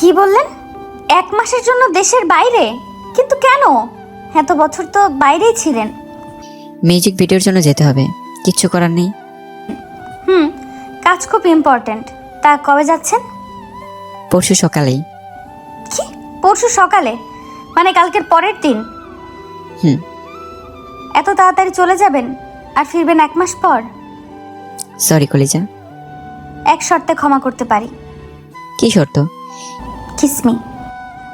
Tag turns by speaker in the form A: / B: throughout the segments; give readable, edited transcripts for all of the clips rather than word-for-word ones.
A: কি বললেন? 1 মাসের জন্য দেশের বাইরে? কিন্তু কেন? এত বছর তো বাইরেই ছিলেন।
B: মিউজিক ভিডিওর জন্য যেতে হবে, কিচ্ছু করার নেই।
A: কাজ খুব ইম্পর্ট্যান্ট। তা কবে যাচ্ছেন?
B: পরশু সকালেই।
A: কি, পরশু সকালে? মানে কালকের পরের দিন?
B: হুম।
A: এত তাড়াতাড়ি চলে যাবেন আর ফিরবেন 1 মাস পর?
B: সরি কলিজা।
A: এক শর্তে ক্ষমা করতে পারি।
B: কি শর্ত?
A: কিসমি।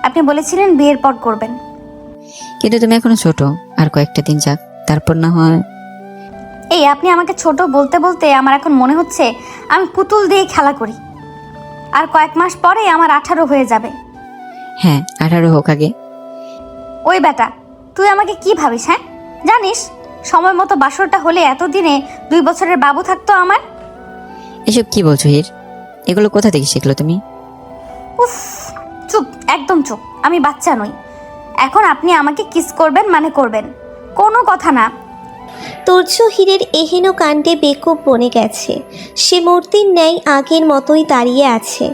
A: আপনি বলেছিলেন বিয়ের পর করবেন।
B: কিন্তু তুমি এখনো ছোট, আর কয়েকটা দিন যাক, তারপর না হয়।
A: এই আপনি আমাকে ছোট বলতে বলতে আমার এখন মনে হচ্ছে আমি পুতুল দিয়ে খেলা করি। আর কয়েক মাস পরে আমার 18 হয়ে যাবে।
B: হ্যাঁ, 18 হোক আগে।
A: ওই বেটা, তুই আমাকে কি ভাবিস? হ্যাঁ, জানিস সময় মতো বাসরটা হলে এতদিনে 2 বছরের বাবু থাকতো আমার।
B: এসব কি বলছো হির? এগুলো কোথা থেকে শিখলো তুমি?
A: উফ, চুপ, একদম চুপ। আমি বাচ্চা নই। এখন আপনি আমাকে কিস করবেন মানে করবেন, কোনো কথা না।
C: তুর্য হীরের এহেন কাণ্ডে বেকুব বনে গেছে। সে মূর্তির ন্যায় আগের মতোই দাঁড়িয়ে আছে।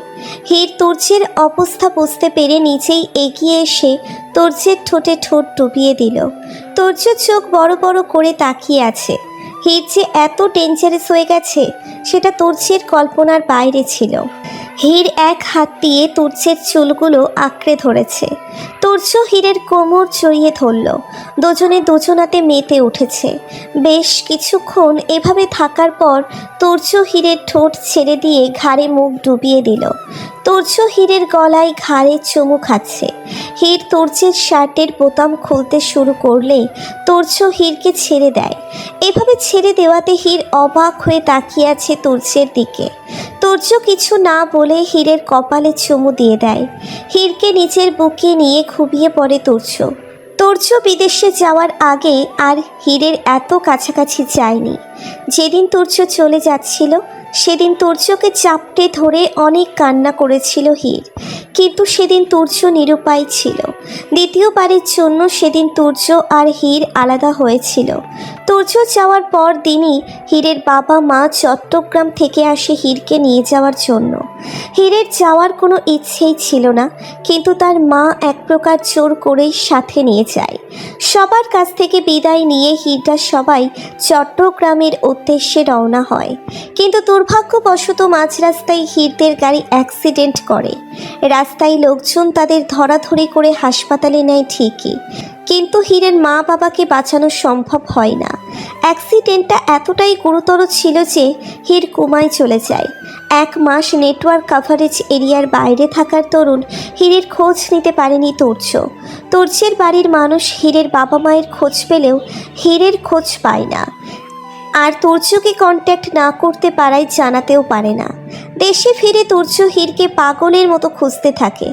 C: হীর তুর্যের অবস্থা বুঝতে পেরে নিজেই এগিয়ে এসে তুর্যের ঠোঁটে ঠোঁট ডুবিয়ে দিল। তুর্য চোখ বড় বড় করে তাকিয়ে আছে। হীর যে এত ডেঞ্জারাস হয়ে গেছে সেটা তুর্যের কল্পনার বাইরে ছিল। হীর এক হাত দিয়ে তুর্যের চুলগুলো আঁকড়ে ধরেছে। তুর্য হীরের কোমর জড়িয়ে ধরল। দুজনে দুজনাতে মেতে উঠেছে। বেশ কিছুক্ষণ এভাবে থাকার পর তুর্য হীরের ঠোঁট ছেড়ে দিয়ে ঘাড়ে মুখ ডুবিয়ে দিল। তুর্য হীরের গলায় ঘাড়ে চুমু খাচ্ছে। হীর তুর্যের শার্টের বোতাম খুলতে শুরু করলে তুর্য হীরকে ছেড়ে দেয়। এভাবে ছেড়ে দেওয়াতে হীর অবাক হয়ে তাকিয়ে আছে তুর্যের দিকে। তুর্য কিছু না বলে হীরের কপালে চুমু দিয়ে দেয়। হীরকে নিজের বুকে নিয়ে ঘুমিয়ে পড়ে তুর্য। তুর্য বিদেশে যাওয়ার আগে আর হীরের এত কাছাকাছি যায়নি। যেদিন তুর্য চলে যাচ্ছিল সেদিন তুর্যকে চাপটে ধরে অনেক কান্না করেছিল হীর, কিন্তু সেদিন তুর্য নিরুপায় ছিল। দ্বিতীয়বারের জন্য সেদিন তুর্য আর হীর আলাদা হয়েছিল। তুর্য যাওয়ার পর দিনই হীরের বাবা মা চট্টগ্রাম থেকে আসে হীরকে নিয়ে যাওয়ার জন্য। হীরের যাওয়ার কোনো ইচ্ছেই ছিল না, কিন্তু তার মা এক প্রকার জোর করেই সাথে নিয়ে যায়। সবার কাছ থেকে বিদায় নিয়ে হীররা সবাই চট্টগ্রামের উদ্দেশ্যে রওনা হয়। কিন্তু দুর্ভাগ্যবশত মাঝ রাস্তায় হীরদের গাড়ি অ্যাক্সিডেন্ট করে। রাস্তায় লোকজন তাদের ধরাধরি করে হাসপাতালে নেয় ঠিকই, কিন্তু হীরের মা বাবাকে বাঁচানো সম্ভব হয় না। অ্যাক্সিডেন্টটা এতটাই গুরুতর ছিল যে হীর কোমায় চলে যায়। 1 মাস নেটওয়ার্ক কাভারেজ এরিয়ার বাইরে থাকার দরুন হীরের খোঁজ নিতে পারেনি তুর্য। তুর্যের বাড়ির মানুষ হীরের বাবা মায়ের খোঁজ পেলেও হীরের খোঁজ পায় না, আর তুর্যকে কন্ট্যাক্ট না করতে পারায় জানাতেও পারে না। দেশে ফিরে তুর্য হীরকে পাগলের মতো খুঁজতে থাকে।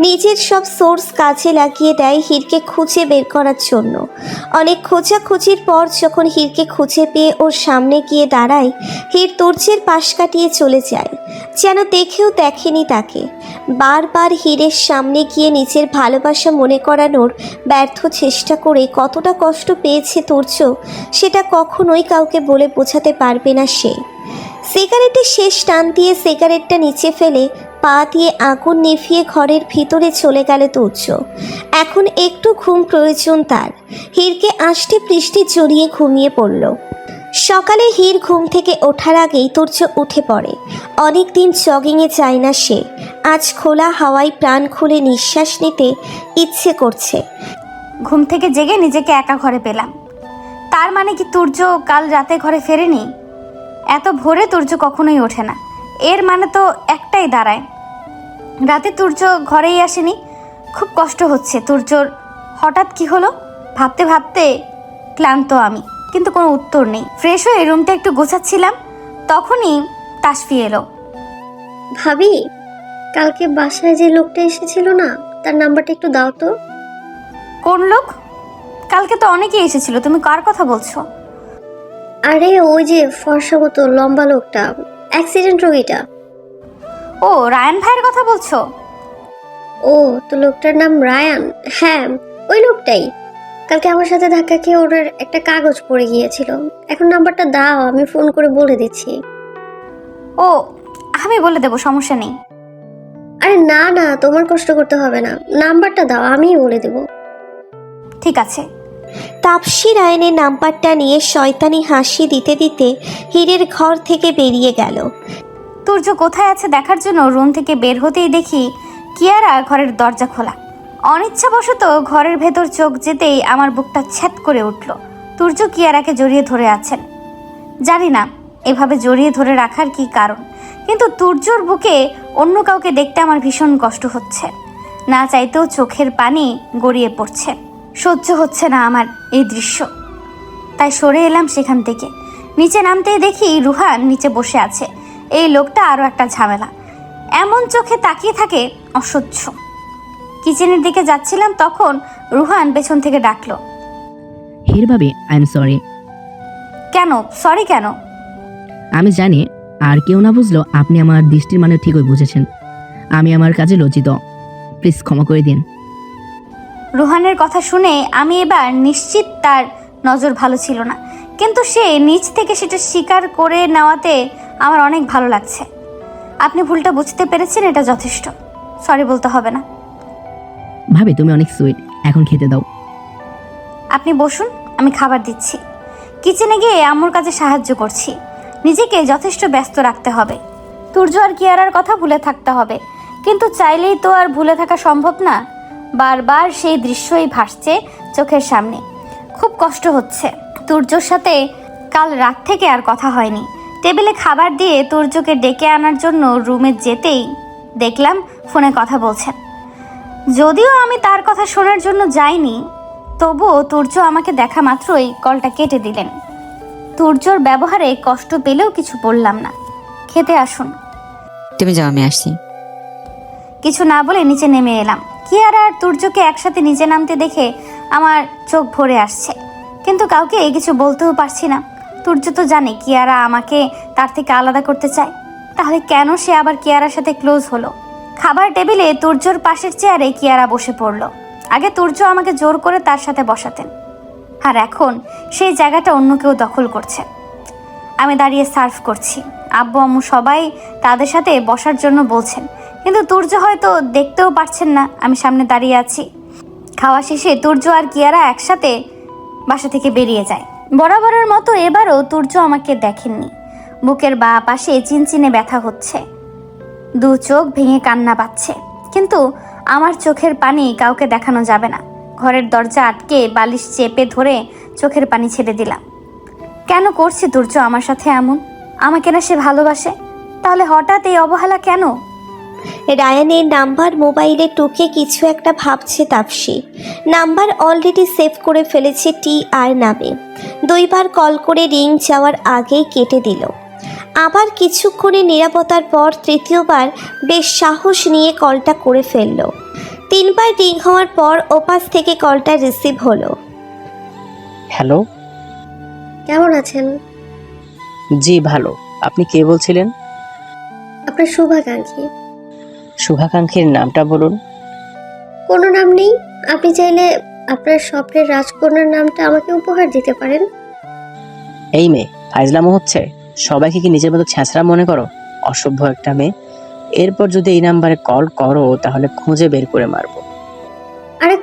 C: নিজের সব সোর্স কাজে লাগিয়ে দেয় হীরকে খুঁজে বের করার জন্য। অনেক খোঁজাখুঁজির পর যখন হীরকে খুঁজে পেয়ে ওর সামনে গিয়ে দাঁড়ায়, হীর তুর্যের পাশ কাটিয়ে চলে যায়, যেন দেখেও দেখেনি তাকে। বারবার হীরের সামনে গিয়ে নিজের ভালোবাসা মনে করানোর ব্যর্থ চেষ্টা করে কতটা কষ্ট পেয়েছে তুর্য সেটা কখনোই কাউকে বলে বোঝাতে পারবে না সে। সিগারেটের শেষ টান দিয়ে সিগারেটটা নিচে ফেলে পা দিয়ে আগুন নিভিয়ে ঘরের ভিতরে চলে গেল তুর্য। এখন একটু ঘুম প্রয়োজন তার। হীরকে আষ্টে পৃষ্ঠে জড়িয়ে ঘুমিয়ে পড়ল। সকালে হীর ঘুম থেকে ওঠার আগেই তুর্য উঠে পড়ে। অনেক দিন জগিংয়ে যায় না সে। আজ খোলা হাওয়ায় প্রাণ খুলে নিঃশ্বাস নিতে ইচ্ছে করছে।
A: ঘুম থেকে জেগে নিজেকে একা ঘরে পেলাম। তার মানে কি তুর্য কাল রাতে ঘরে ফেরেনি? এত ভোরে তুর্য কখনোই ওঠে না, এর মানে তো একটাই দাঁড়ায়, রাতে তুর্য ঘরেই আসেনি। খুব কষ্ট হচ্ছে তুর্যর। হঠাৎ কি হলো ভাবতে ভাবতে ক্লান্ত আমি, কিন্তু কোনো উত্তর নেই। ফ্রেশ হয়ে রুমটা একটু গোছাচ্ছিলাম, তখনই তাসফি এলো।
D: ভাবি, কালকে বাসায় যে লোকটা এসেছিল না, তার নাম্বারটা একটু দাও তো।
A: কোন লোক? কালকে তো অনেকেই এসেছিল, তুমি কার কথা বলছো?
D: আরে ওই যে ফর্সা মতো লম্বা লোকটা, অ্যাক্সিডেন্ট রোগীটা।
A: ও, রায়ান ভাইয়ের কথা বলছো?
D: ও, তো লোকটার নাম রায়ান। হ্যাঁ, ওই লোকটাই। কালকে আমার সাথে ধাক্কা খেয়ে ওনার একটা কাগজ পড়ে গিয়েছিল। এখন নাম্বারটা দাও, আমি ফোন করে বলে দিচ্ছি।
A: ও, আমি বলে দেবো, সমস্যা নেই।
D: আরে না না, তোমার কষ্ট করতে হবে না, নাম্বারটা দাও, আমিই বলে দেব।
A: ঠিক আছে।
C: তাপসী রায়ানের নাম্বারটা নিয়ে শয়তানি হাসি দিতে দিতে হীরের ঘর থেকে বেরিয়ে গেল।
A: তুর্য কোথায় আছে দেখার জন্য রুম থেকে বের হতেই দেখি কিয়ারা ঘরের দরজা খোলা। অনিচ্ছাবশত ঘরের ভেতর চোখ যেতেই আমার বুকটা ছ্যাদ করে উঠল। তুর্য কিয়ারাকে জড়িয়ে ধরে আছেন। জানি না এভাবে জড়িয়ে ধরে রাখার কি কারণ, কিন্তু তুর্যর বুকে অন্য কাউকে দেখতে আমার ভীষণ কষ্ট হচ্ছে। না চাইতেও চোখের পানি গড়িয়ে পড়ছে। সহ্য হচ্ছে না আমার এই দৃশ্য, তাই সরে এলাম সেখান থেকে। নিচে নামতেই দেখি রুহান নিচে বসে আছে। এই লোকটা আরও একটা ঝামেলা, এমন চোখে তাকিয়ে থাকে, অসহ্য। কিচেনের দিকে যাচ্ছিলাম তখন রুহান পেছন থেকে ডাকলো,
E: হির ভাবি, আই এম সরি।
A: কেন সরি কেন?
E: আমি জানি আর কেউ না বুঝলেও আপনি আমার দৃষ্টির মানে ঠিকই বুঝেছেন। আমি আমার কাজে লজ্জিত, প্লিজ ক্ষমা করে দিন।
A: রুহানের কথা শুনে আমি এবার নিশ্চিত তার নজর ভালো ছিল না, কিন্তু সে নিজ থেকে সেটা স্বীকার করে নেওয়াতে আমার অনেক ভালো লাগছে। আপনি ভুলটা বুঝতে পেরেছেন, এটা যথেষ্ট। সরি বলতে হবে না।
E: ভাবি তুমি অনেক সুইট, এখন খেতে দাও।
A: আপনি বসুন, আমি খাবার দিচ্ছি। কিচেনে গিয়ে আম্মুর কাজে সাহায্য করছি। নিজেকে যথেষ্ট ব্যস্ত রাখতে হবে। তুর্য আর কিয়ারার কথা ভুলে থাকতে হবে, কিন্তু চাইলেই তো আর ভুলে থাকা সম্ভব না। বারবার সেই দৃশ্যই ভাসছে চোখের সামনে। খুব কষ্ট হচ্ছে। তুর্যর সাথে কাল রাত থেকে আর কথা হয়নি। টেবিলে খাবার দিয়ে তুর্যকে ডেকে আনার জন্য রুমে যেতেই দেখলাম ফোনে কথা বলছেন। যদিও আমি তার কথা শোনার জন্য যাইনি, তবুও তুর্য আমাকে দেখা মাত্রই কলটা কেটে দিলেন। তুর্যর ব্যবহারে কষ্ট পেলেও কিছু বললাম না। খেতে আসুন।
B: তুমি যাও, আমি আসছি।
A: কিছু না বলে নিচে নেমে এলাম। কিয়ারা আর তুর্যকে একসাথে নিচে নামতে দেখে আমার চোখ ভরে আসছে, কিন্তু কাউকে কিছু বলতেও পারছি না। তুর্য তো জানে কিয়ারা আমাকে তার থেকে আলাদা করতে চায়, তাহলে কেন সে আবার কিয়ারার সাথে ক্লোজ হলো? খাবার টেবিলে তুর্যর পাশের চেয়ারে কিয়ারা বসে পড়ল। আগে তুর্য আমাকে জোর করে তার সাথে বসাতেন, আর এখন সেই জায়গাটা অন্য কেউ দখল করছে। আমি দাঁড়িয়ে সার্ভ করছি। আব্বু আম্মু সবাই তাদের সাথে বসার জন্য বলছেন, কিন্তু তুর্য হয়তো দেখতেও পারছেন না আমি সামনে দাঁড়িয়ে আছি। খাওয়া শেষে তুর্য আর কিয়ারা একসাথে বাসা থেকে বেরিয়ে যায়। বরাবরের মতো এবারও তুর্য আমাকে দেখেননি। বুকের বাঁ পাশে চিনচিনে ব্যথা হচ্ছে, দু চোখ ভেঙে কান্না পাচ্ছে, কিন্তু আমার চোখের পানি কাউকে দেখানো যাবে না। ঘরের দরজা আটকে বালিশ চেপে ধরে চোখের পানি ছেড়ে দিলাম। কেন করছে তুর্য আমার সাথে এমন? আমাকে না সে ভালোবাসে, তাহলে হঠাৎ এই অবহেলা কেন?
C: রায়ানের নাম্বার মোবাইলে টুকে কিছু একটা ভাবছে তাপসী। নাম্বার অলরেডি সেভ করে ফেলেছে TR নামে। 2 বার কল করে রিং যাওয়ার আগেই কেটে দিল। আবার কিছুক্ষণের নিরাপত্তার পর 3য়-বার বেশ সাহস নিয়ে কলটা করে ফেলল। 3 বার রিং হওয়ার পর ওপাশ থেকে কলটা রিসিভ হলো।
F: হ্যালো,
D: কেমন আছেন?
F: জি ভালো। আপনি কে বলছিলেন?
D: আপনার শুভাকাঙ্ক্ষী।
F: শুভাকাঙ্ক্ষীর নামটা বলুন।
D: কোনো নাম নেই, আপনি চাইলে আপনার স্বপ্নের রাজকন্যার নামটা আমাকে উপহার দিতে পারেন।
F: এই মেয়ে ফাইজলামো হচ্ছে। সবাইকে কি নিজের মতো ছ্যাঁচড়া মনে করো? অসভ্য একটা মেয়ে। এরপর যদি এই নাম্বারে কল করো তাহলে খুঁজে বের করে মারবো।
D: আরে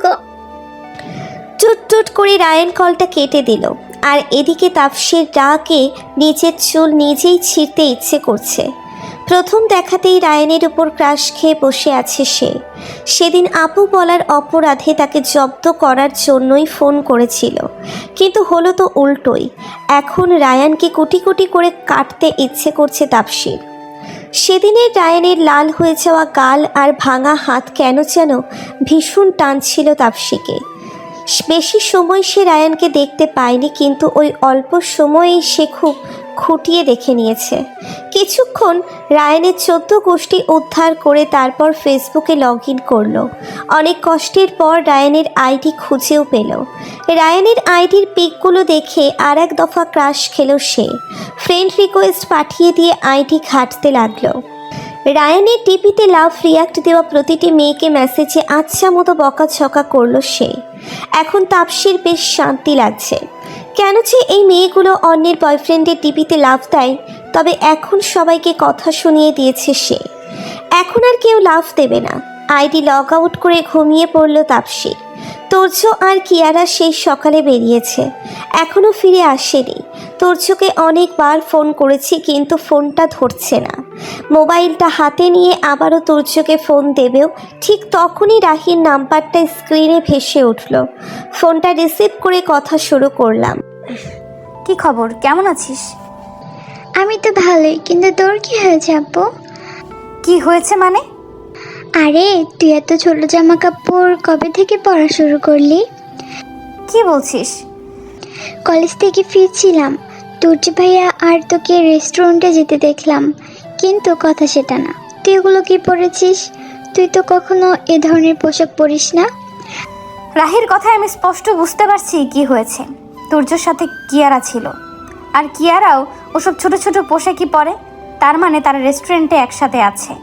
C: টুট টুট করে রায়ান কলটা কেটে দিল। আর এদিকে তাপসীর রাগে নিজের চুল নিজেই ছিঁড়তে ইচ্ছে করছে। প্রথম দেখাতেই রায়ানের উপর ক্রাশ খেয়ে বসে আছে সে। সেদিন আপু বলার অপরাধে তাকে জব্দ করার জন্যই ফোন করেছিল, কিন্তু হলো তো উল্টোই। এখন রায়ানকে কুটি কুটি করে কাটতে ইচ্ছে করছে তাপসীর। সেদিনের রায়ানের লাল হয়ে যাওয়া গাল আর ভাঙা হাত কেন যেন ভীষণ টানছিল তাপসীকে। বেশি সময় সে রায়ানকে দেখতে পায়নি, কিন্তু ওই অল্প সময়েই সে খুব খুঁটিয়ে দেখে নিয়েছে। কিছুক্ষণ রায়ানের 14 গোষ্ঠী উদ্ধার করে তারপর ফেসবুকে লগ ইন করলো। অনেক কষ্টের পর রায়ানের আইডি খুঁজেও পেল। রায়ানের আইডির পিকগুলো দেখে আর এক দফা ক্রাশ খেল সে। ফ্রেন্ড রিকোয়েস্ট পাঠিয়ে দিয়ে আইডি ঘাঁটতে লাগলো। রায়ানের টিপিতে লাভ রিয়াক্ট দেওয়া প্রতিটি মেয়েকে মেসেজে আচ্ছা মতো বকাঝকা করলো সে। এখন তাপসীর বেশ শান্তি লাগছে। কেন যে এই মেয়েগুলো অন্যের বয়ফ্রেন্ডের টিপিতে লাভ দেয়, তবে এখন সবাইকে কথা শুনিয়ে দিয়েছে সে। এখন আর কেউ লাফ দেবে না। আইডি লগ আউট করে ঘুমিয়ে পড়ল তাপসী। তুর্য আর কিয়ারা শেষ সকালে বেরিয়েছে, এখনও ফিরে আসেনি। তুর্যকে অনেকবার ফোন করেছি কিন্তু ফোনটা ধরছে না। মোবাইলটা হাতে নিয়ে আবারও তুর্যকে ফোন দেবেও ঠিক তখনই রাহির নাম্বারটা স্ক্রিনে ভেসে উঠল। ফোনটা রিসিভ করে কথা শুরু করলাম।
A: কি খবর, কেমন আছিস?
G: আমি তো ভালোই, কিন্তু তোর কি হয়েছে আপু?
A: কি হয়েছে মানে?
G: আরে তুই এত ছোট জামা কাপড় কবে থেকে পরা শুরু করলি?
A: কি বলছিস?
G: কলেজ থেকে ফিরছিলাম, তুর্য ভাইয়া আর তোকে রেস্টুরেন্টে যেতে দেখলাম, কিন্তু কথা সেটা না। তুই এগুলো কি পরেছিস? তুই তো কখনো এ ধরনের পোশাক পরিস না।
A: রাহির কথায় আমি স্পষ্ট বুঝতে পারছি কি হয়েছে। তুর্যর সাথে কিয়ারা ছিল, আর কিয়ারাও ওসব ছোট ছোট পোশাকই পরে। তার মানে তারা রেস্টুরেন্টে একসাথে আছে।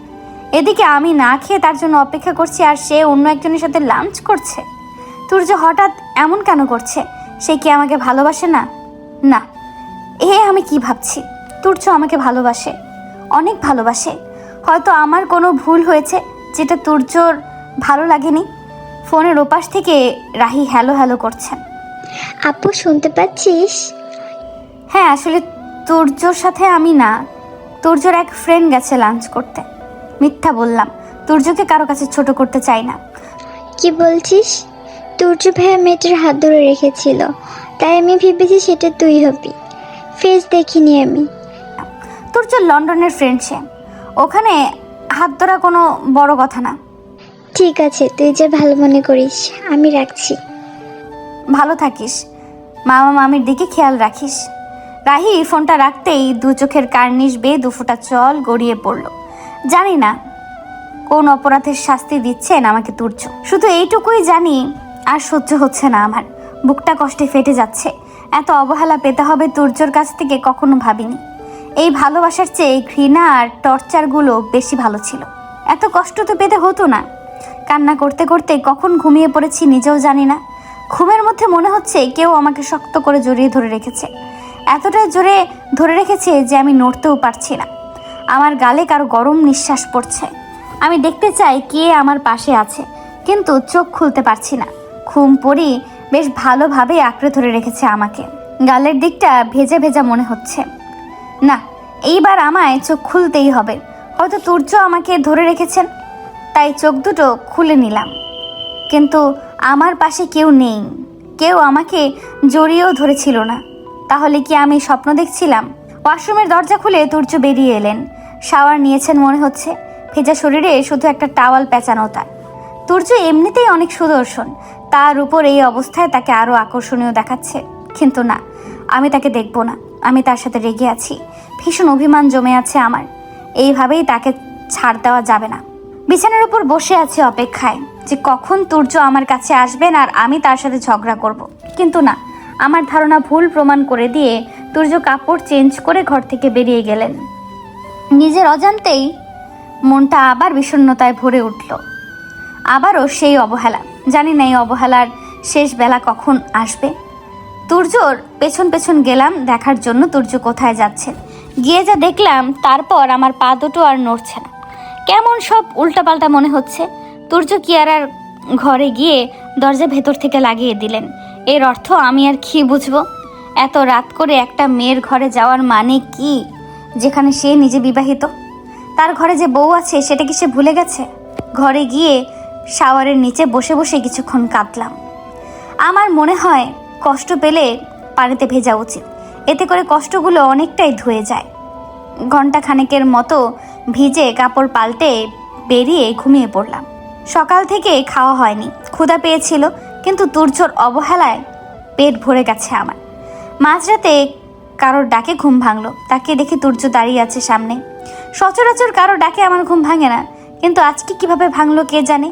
A: এদিকে আমি না খেয়ে তার জন্য অপেক্ষা করছি, আর সে অন্য একজনের সাথে লাঞ্চ করছে। তুর্য হঠাৎ এমন কেন করছে? সে কি আমাকে ভালোবাসে না? না, আমি কি ভাবছি? তুর্য আমাকে ভালোবাসে, অনেক ভালোবাসে। হয়তো আমার কোনো ভুল হয়েছে যেটা তুর্যর ভালো লাগেনি। ফোনের ওপাশ থেকে রাহি হ্যালো হ্যালো করছেন।
G: আপু শুনতে পাচ্ছিস?
A: হ্যাঁ, আসলে তুর্যর সাথে আমি না, তুর্যর এক ফ্রেন্ড গেছে লাঞ্চ করতে। মিথ্যা বললাম, তুর্যকে কারো কাছে ছোট করতে চাই না।
G: কি বলছিস? তুর্য ভাইয়া মেয়েটার হাত ধরে রেখেছিল, তাই আমি ভেবেছি সেটা তুই হবি। ফেস দেখিনি আমি।
A: তুর্য লন্ডনের ফ্রেন্ড, সে ওখানে হাত ধরা কোনো বড় কথা না।
G: ঠিক আছে, তুই যে ভালো মনে করিস, আমি রাখছি।
A: ভালো থাকিস, মামা মামির দিকে খেয়াল রাখিস। রাহি ফোনটা রাখতেই দু চোখের কার্নিশ বেয়ে দুফোঁটা জল গড়িয়ে পড়ল। জানি না কোন অপরাধের শাস্তি দিচ্ছেন আমাকে তুর্য, শুধু এইটুকুই জানি আর সহ্য হচ্ছে না আমার। বুকটা কষ্টে ফেটে যাচ্ছে। এত অবহেলা পেতে হবে তুর্যর কাছ থেকে কখনো ভাবিনি। এই ভালোবাসার চেয়ে ঘৃণা আর টর্চারগুলো বেশি ভালো ছিল। এত কষ্ট তো পেতে হতো না। কান্না করতে করতে কখন ঘুমিয়ে পড়েছি নিজেও জানি না। ঘুমের মধ্যে মনে হচ্ছে কেউ আমাকে শক্ত করে জড়িয়ে ধরে রেখেছে। এতটা জোরে ধরে রেখেছে যে আমি নড়তেও পারছি না। আমার গালে কারো গরম নিঃশ্বাস পড়ছে। আমি দেখতে চাই কে আমার পাশে আছে, কিন্তু চোখ খুলতে পারছি না। ঘুম পড়ি বেশ ভালোভাবে আঁকড়ে ধরে রেখেছে আমাকে। গালের দিকটা ভেজা ভেজা মনে হচ্ছে। না, এইবার আমায় চোখ খুলতেই হবে। হয়তো তুর্য আমাকে ধরে রেখেছেন, তাই চোখ দুটো খুলে নিলাম। কিন্তু আমার পাশে কেউ নেই, কেউ আমাকে জড়িয়েও ধরেছিল না। তাহলে কি আমি স্বপ্ন দেখছিলাম? ওয়াশরুমের দরজা খুলে তুর্য বেরিয়ে এলেন। শাওয়ার নিয়েছেন মনে হচ্ছে। ভেজা শরীরে শুধু একটা টাওয়াল পেঁচানো তার। তুর্য এমনিতেই অনেক সুদর্শন, তার উপর এই অবস্থায় তাকে আরও আকর্ষণীয় দেখাচ্ছে। কিন্তু না, আমি তাকে দেখব না। আমি তার সাথে রেগে আছি, ভীষণ অভিমান জমে আছে আমার। এইভাবেই তাকে ছাড় দেওয়া যাবে না। বিছানার উপর বসে আছি অপেক্ষায় যে কখন তুর্য আমার কাছে আসবেন আর আমি তার সাথে ঝগড়া করব। কিন্তু না, আমার ধারণা ভুল প্রমাণ করে দিয়ে তুর্য কাপড় চেঞ্জ করে ঘর থেকে বেরিয়ে গেলেন। নিজের অজান্তেই মনটা আবার বিষণ্ণতায় ভরে উঠল। আবারও সেই অবহেলা। জানি না এই অবহেলার শেষ বেলা কখন আসবে। তুর্যর পেছন পেছন গেলাম দেখার জন্য তুর্য কোথায় যাচ্ছেন। গিয়ে যা দেখলাম, তারপর আমার পা দুটো আর নড়ছে না। কেমন সব উল্টাপাল্টা মনে হচ্ছে। তুর্য কিয়ারার ঘরে গিয়ে দরজা ভেতর থেকে লাগিয়ে দিলেন। এর অর্থ আমি আর কি বুঝবো? এত রাত করে একটা মেয়ের ঘরে যাওয়ার মানে কি, যেখানে সে নিজে বিবাহিত? তার ঘরে যে বউ আছে সেটা কি সে ভুলে গেছে? ঘরে গিয়ে শাওয়ারের নিচে বসে বসে কিছুক্ষণ কাঁদলাম। আমার মনে হয় কষ্ট পেলে পানিতে ভেজা উচিত, এতে করে কষ্টগুলো অনেকটাই ধুয়ে যায়। ঘন্টা খানেকের মতো ভিজে কাপড় পাল্টে বেরিয়ে ঘুমিয়ে পড়লাম। সকাল থেকে খাওয়া হয়নি, ক্ষুধা পেয়েছিল, কিন্তু তুর্যর অবহেলায় পেট ভরে গেছে আমার। মাঝরাতে কারোর ডাকে ঘুম ভাঙলো। তাকে দেখে তুর্য দাঁড়িয়ে আছে সামনে। সচরাচর কারোর ডাকে আমার ঘুম ভাঙে না, কিন্তু আজকে কিভাবে ভাঙলো কে জানে।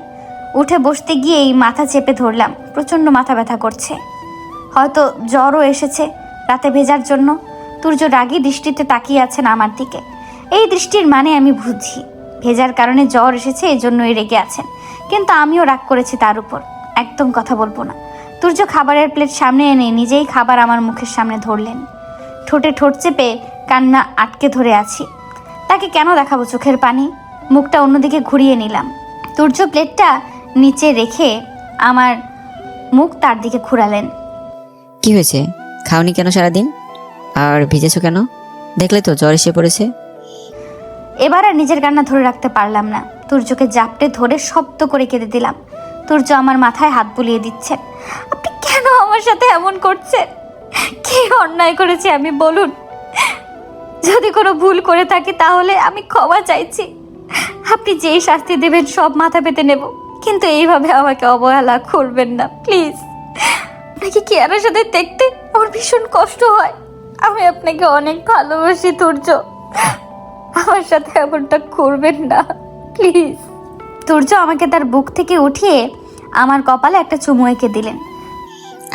A: উঠে বসতে গিয়েই মাথা চেপে ধরলাম। প্রচণ্ড মাথা ব্যথা করছে। হয়তো জ্বরও এসেছে রাতে ভেজার জন্য। তুর্য রাগী দৃষ্টিতে তাকিয়ে আছেন আমার দিকে। এই দৃষ্টির মানে আমি বুঝি, ভেজার কারণে জ্বর এসেছে, এই জন্যই রেগে আছেন। কিন্তু আমিও রাগ করেছি তার উপর। একদম কথা বলবো না। তুর্য খাবারের প্লেট সামনে এনে নিজেই খাবার আমার মুখের সামনে ধরলেন। ঠোঁটে ঠোঁট চেপে কান্না আটকে ধরে আছি। তাকে কেন দেখাবো চোখের পানি? মুখটা অন্যদিকে ঘুরিয়ে নিলাম। তুর্য প্লেটটা নিচে রেখে আমার মুখ তার দিকে ঘুরালেন।
B: কি হয়েছে? খাওনি কেন সারাদিন? আর ভিজেছো কেন? দেখলে তো জ্বর এসে পড়েছে।
A: এবার আর নিজের কান্না ধরে রাখতে পারলাম না। তুর্যকে জাপটে ধরে শব্দ করে কেঁদে দিলাম। তুর্য আমার মাথায় হাত বুলিয়ে দিচ্ছেন। আপনি কেন আমার সাথে এমন করছেন? কি অন্যায় করেছি আমি, বলুন? যদি কোনো ভুল করে থাকি তাহলে আমি ক্ষমা চাইছি। আপনি যেই শাস্তি দেবেন সব মাথা পেতে নেব, কিন্তু এইভাবে আমাকে অবহেলা করবেন না প্লিজ। আপনাকে কিয়ারার সাথে দেখতে আমার ভীষণ কষ্ট হয়। আমি আপনাকে অনেক ভালোবাসি তুর্য, আমার সাথে এমনটা করবেন না প্লিজ। তুর্য আমাকে তার বুক থেকে উঠিয়ে আমার কপালে একটা চুমু এঁকে দিলেন।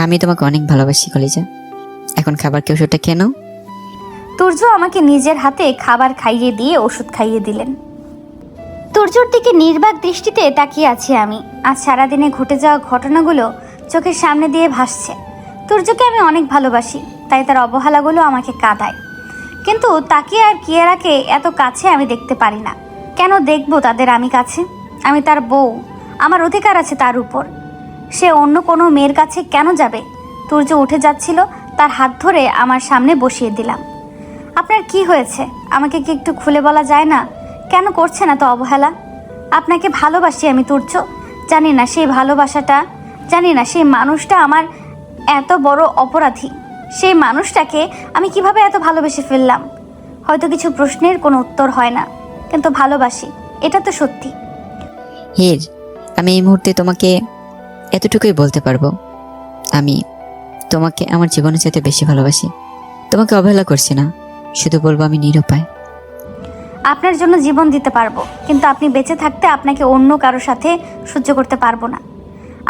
B: আমি তোমাকে অনেক ভালোবাসি কলিজা। এখন খাবার কি ওষুধটা খেয়ে নাও।
A: তুর্য আমাকে নিজের হাতে খাবার খাইয়ে দিয়ে ওষুধ খাইয়ে দিলেন। তুর্যর দিকে নির্বাক দৃষ্টিতে তাকিয়ে আছি আমি। আজ সারাদিনে ঘটে যাওয়া ঘটনাগুলো চোখের সামনে দিয়ে ভাসছে। তুর্যকে আমি অনেক ভালোবাসি, তাই তার অবহেলাগুলো আমাকে কাঁদায়। কিন্তু তাকে আর কিয়ারাকে এত কাছে আমি দেখতে পারি না। কেন দেখবো তাদের আমি কাছে? আমি তার বউ, আমার অধিকার আছে তার উপর। সে অন্য কোনো মেয়ের কাছে কেন যাবে? তুর্য উঠে যাচ্ছিল, তার হাত ধরে আমার সামনে বসিয়ে দিলাম। আপনার কি হয়েছে? আমাকে কি একটু খুলে বলা যায় না? কেন করছেন এত অবহেলা? আপনাকে ভালোবাসি আমি তুর্য। জানি না সেই মানুষটা আমার এত বড় অপরাধী। সেই মানুষটাকে আমি কিভাবে এত ভালোবেসে ফেললাম? হয়তো কিছু প্রশ্নের কোনো উত্তর হয় না, কিন্তু ভালোবাসি, এটা তো সত্যি।
B: হির, আমি এই মুহূর্তে তোমাকে এতটুকুই বলতে পারবো, আমি তোমাকে আমার জীবনের চাইতে বেশি ভালোবাসি। তোমাকে অবহেলা করছি না, শুধু বলবো আমি নিরুপায়।
A: আপনার জন্য জীবন দিতে পারবো, কিন্তু আপনি বেঁচে থাকতে আপনাকে অন্য কারোর সাথে সহ্য করতে পারবো না।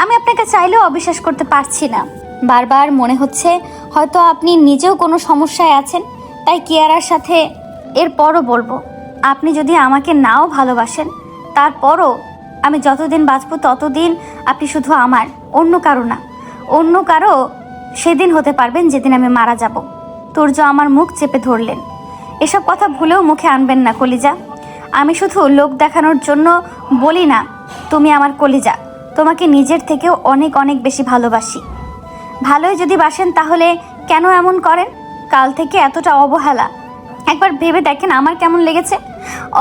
A: আমি আপনাকে চাইলেও অবিশ্বাস করতে পারছি না। বারবার মনে হচ্ছে হয়তো আপনি নিজেও কোনো সমস্যায় আছেন, তাই কিয়ারার সাথে এরপরও বলবো, আপনি যদি আমাকে নাও ভালোবাসেন, তারপরও আমি যতদিন বাঁচবো ততদিন আপনি শুধু আমার, অন্য কারো না। অন্য কারো সেদিন হতে পারবেন যেদিন আমি মারা যাব। তুর্য আমার মুখ চেপে ধরলেন। এসব কথা ভুলেও মুখে আনবেন না কলিজা। আমি শুধু লোক দেখানোর জন্য বলি না, তুমি আমার কলিজা। তোমাকে নিজের থেকেও অনেক অনেক বেশি ভালোবাসি। ভালোই যদি বাসেন তাহলে কেন এমন করেন? কাল থেকে এতটা অবহেলা, একবার ভেবে দেখেন আমার কেমন লেগেছে।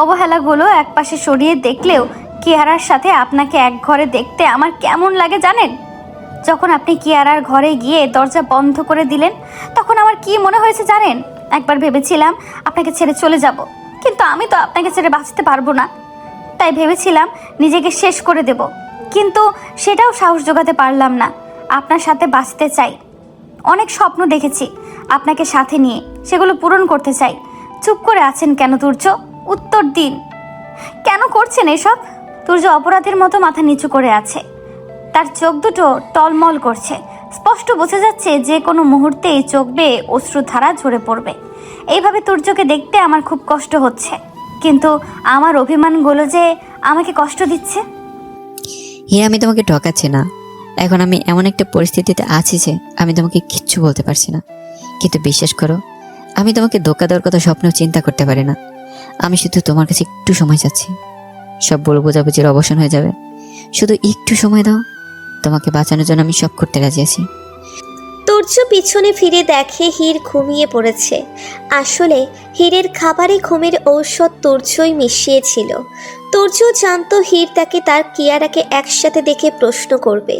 A: অবহেলাগুলো একপাশে সরিয়ে দেখলেও কিয়ারার সাথে আপনাকে এক ঘরে দেখতে আমার কেমন লাগে জানেন? যখন আপনি কিয়ারার ঘরে গিয়ে দরজা বন্ধ করে দিলেন, তখন আমার কি মনে হয়েছে জানেন? একবার ভেবেছিলাম আপনাকে ছেড়ে চলে যাব, কিন্তু আমি তো আপনাকে ছেড়ে বাঁচতে পারবো না। তাই ভেবেছিলাম নিজেকে শেষ করে দেব, কিন্তু সেটাও সাহস জোগাতে পারলাম না। আপনার সাথে বাঁচতে চাই। অনেক স্বপ্ন দেখেছি আপনাকে সাথে নিয়ে, সেগুলো পূরণ করতে চাই। চুপ করে আছেন কেন তুর্য? উত্তর দিন, কেন করছেন এসব? তুর্য অপরাধীর মতো মাথা নিচু করে আছে। তার চোখ দুটো টলমল করছে। স্পষ্ট বোঝা যাচ্ছে যে কোনো মুহূর্তেই চোখ বেয়ে অশ্রুধারা ঝরে পড়বে। এইভাবে তুর্যকে দেখতে আমার খুব কষ্ট হচ্ছে, কিন্তু আমার অভিমানগুলো যে আমাকে কষ্ট দিচ্ছে।
B: হির, আমি তোমাকে ঠকাচ্ছি না। এখন আমি এমন একটা পরিস্থিতিতে আছি যে আমি তোমাকে কিচ্ছু বলতে পারছি না, কিন্তু বিশ্বাস করো, আমি তোমাকে ধোকা দেওয়ার কথা স্বপ্নেও চিন্তা করতে পারি না। আমি শুধু তোমার কাছে একটু সময় চাচ্ছি। সব বলে বোঝাবুঝির অবসান হয়ে যাবে। শুধু একটু সময় দাও, তোমাকে বাঁচানোর জন্য আমি সব করতে রাজি আছি।
C: তুর্য পিছনে ফিরে দেখে হীর ঘুমিয়ে পড়েছে। আসলে হীরের খাবারে ঘুমের ঔষধ তুর্যই মিশিয়েছিল। তুর্য জানতো হীর তাকে তার কিয়ারাকে একসাথে দেখে প্রশ্ন করবে।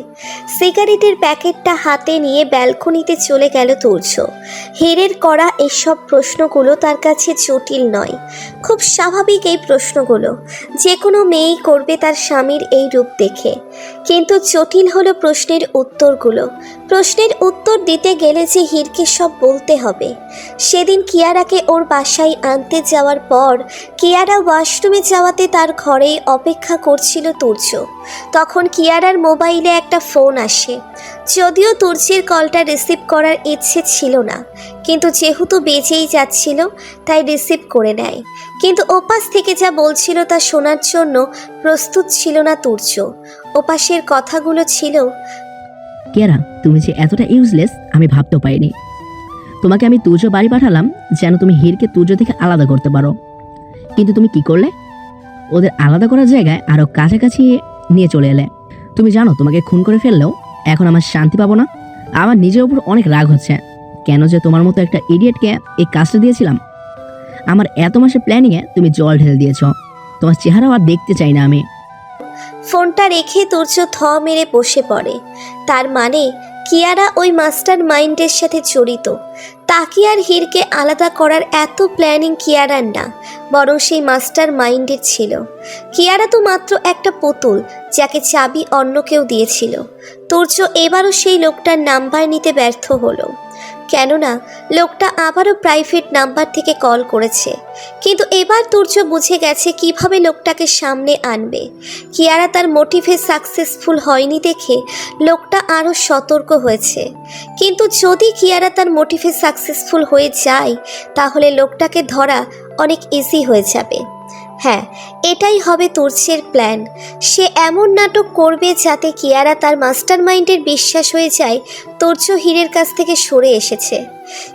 C: সিগারেটের প্যাকেটটা হাতে নিয়ে ব্যালকনিতে চলে গেল তুর্য। হীরের করা এসব প্রশ্নগুলো তার কাছে জটিল নয়, খুব স্বাভাবিক এই প্রশ্নগুলো। যে কোনো মেয়েই করবে তার স্বামীর এই রূপ দেখে, কিন্তু জটিল হলো প্রশ্নের উত্তরগুলো। প্রশ্নের উত্তর দিতে গেলে যে হীরকে সব বলতে হবে। সেদিন কিয়ারাকে ওর বাসায় আনতে যাওয়ার পর কিয়ারা ওয়াশরুমে যাওয়াতে তার ঘরেই অপেক্ষা করছিল তুর্য। তখন কিয়ারার মোবাইলে একটা ফোন আসে। যদিও তুর্যের কলটা রিসিভ করার ইচ্ছে ছিল না, কিন্তু যেহেতু বেজেই যাচ্ছিল তাই রিসিভ করে নেয়। কিন্তু ওপাশ থেকে যা বলছিল তা শোনার জন্য প্রস্তুত ছিল না তুর্য। ওপাশের কথাগুলো ছিল,
E: কেরা, তুমি যে এতটা ইউজলেস আমি ভাবতেও পারিনি। তোমাকে আমি তুর্য বাড়ি পাঠালাম যেন তুমি হীরকে তুর্য থেকে আলাদা করতে পারো, কিন্তু তুমি কি করলে? ওদের আলাদা করার জায়গায় আরো কাছাকাছি নিয়ে চলে এলে। তুমি জানো তোমাকে খুন করে ফেললেও এখন আমার শান্তি পাবো না। আমার নিজের উপর অনেক রাগ হচ্ছে, কেন যে তোমার মতো একটা ইডিয়েটকে এই কাজটা দিয়েছিলাম। আমার এত মাসের প্ল্যানিংয়ে তুমি জল ঢেলে দিয়েছ। তোমার চেহারাও আর দেখতে চাই না আমি।
C: ফোনটা রেখে তুর্য থ মেরে বসে পড়ে। তার মানে কিয়ারা ওই মাস্টার মাইন্ডের সাথে জড়িত। তাকে আর হীরকে আলাদা করার এত প্ল্যানিং কিয়ারার না, বরং সেই মাস্টার মাইন্ডের ছিল। কিয়ারা তো মাত্র একটা পুতুল, যাকে চাবি অন্য কেউ দিয়েছিল। তুর্য এবারও সেই লোকটার নাম্বার নিতে ব্যর্থ হলো, কেননা লোকটা আবারও প্রাইভেট নাম্বার থেকে কল করেছে। কিন্তু এবার তুর্য বুঝে গেছে কিভাবে লোকটাকে সামনে আনবে। কিয়ারা তার মোটিভে সাকসেসফুল হয়নি দেখে লোকটা আরও সতর্ক হয়েছে। কিন্তু যদি কিয়ারা তার মোটিভে সাকসেসফুল হয়ে যায়, তাহলে লোকটাকে ধরা অনেক ইজি হয়ে যাবে। হ্যাঁ, এটাই হবে তুর্যের প্ল্যান। সে এমন নাটক করবে যাতে কিয়ারা তার মাস্টার মাইন্ডের বিশ্বাস হয়ে যায় তুর্য হীরের কাছ থেকে সরে এসেছে।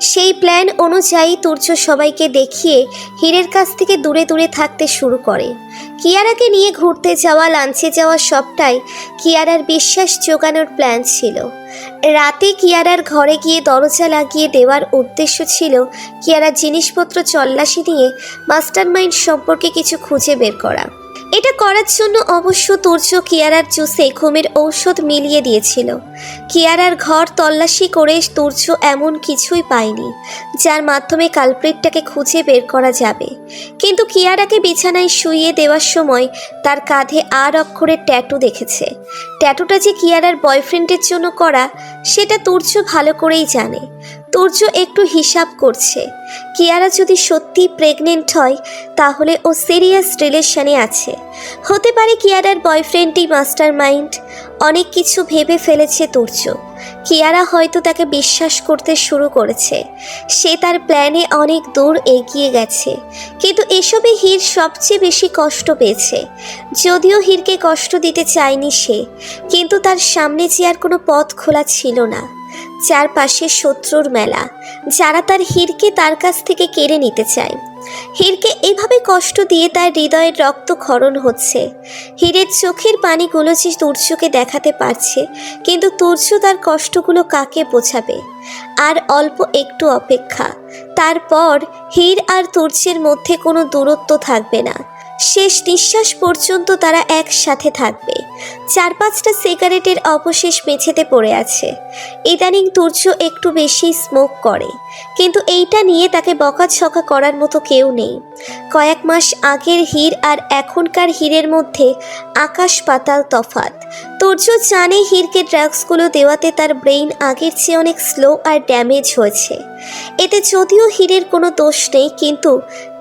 C: সেই প্ল্যান অনুযায়ী তুর্য সবাইকে দেখিয়ে হীরের কাছ থেকে দূরে দূরে থাকতে শুরু করে। কিয়ারাকে নিয়ে ঘুরতে যাওয়া, লাঞ্চে যাওয়া সবটাই কিয়ারার বিশ্বাস জোগানোর প্ল্যান ছিল। রাতে কিয়ারার ঘরে গিয়ে দরজা লাগিয়ে দেওয়ার উদ্দেশ্য ছিল কিয়ারার জিনিসপত্র তল্লাশি নিয়ে মাস্টার মাইন্ড সম্পর্কে কিছু খুঁজে বের করা। এটা করার জন্য অবশ্য তুর্য কিয়ারার জুসে ঘুমের ঔষধ মিলিয়ে দিয়েছিল। কিয়ারার ঘর তল্লাশি করে তুর্য এমন কিছুই পায়নি যার মাধ্যমে কালপ্রিটটাকে খুঁজে বের করা যাবে। কিন্তু কিয়ারাকে বিছানায় শুইয়ে দেওয়ার সময় তার কাঁধে আর অক্ষরের ট্যাটু দেখেছে। ট্যাটুটা যে কিয়ারার বয়ফ্রেন্ডের জন্য করা সেটা তুর্য ভালো করেই জানে। তুর্য একটু হিসাব করছে, কিয়ারা যদি সত্যি প্রেগনেন্ট হয় তাহলে ও সিরিয়াস রিলেশনে আছে। হতে পারে কিয়ারার বয়ফ্রেন্ডই মাস্টার মাইন্ড। অনেক কিছু ভেবে ফেলেছে তুর্য। কিয়ারা হয়তো তাকে বিশ্বাস করতে শুরু করেছে। সে তার প্ল্যানে অনেক দূর এগিয়ে গেছে। কিন্তু এসবে হীর সবচেয়ে বেশি কষ্ট পেয়েছে। যদিও হীরকে কষ্ট দিতে চায়নি সে, কিন্তু তার সামনে যে আর কোনো পথ খোলা ছিল না। চারপাশে শত্রুর মেলা, যারা তার হীরকে তার কাছ থেকে কেড়ে নিতে চায়। হীরকে এভাবে কষ্ট দিয়ে তার হৃদয়ের রক্তক্ষরণ হচ্ছে। হীরের চোখের পানিগুলো যে তুর্যকে দেখাতে পারছে, কিন্তু তুর্য তার কষ্টগুলো কাকে বোঝাবে? আর অল্প একটু অপেক্ষা, তারপর হীর আর তুর্যের মধ্যে কোনো দূরত্ব থাকবে না। শেষ নিঃশ্বাস পর্যন্ত তারা একসাথে থাকবে। 4-5টা সিগারেটের অবশেষ মেঝেতে পড়ে আছে। ইদানিং তুর্য একটু বেশি স্মোক করে, কিন্তু এইটা নিয়ে তাকে বকাঝকা করার মতো কেউ নেই। কয়েক মাস আগের হীর আর এখনকার হীরের মধ্যে আকাশ পাতাল তফাৎ। তুর্য জানে হীরকে ড্রাগসগুলো দেওয়াতে তার ব্রেইন আগের চেয়ে অনেক স্লো আর ড্যামেজ হয়েছে। এতে যদিও হীরের কোনো দোষ নেই, কিন্তু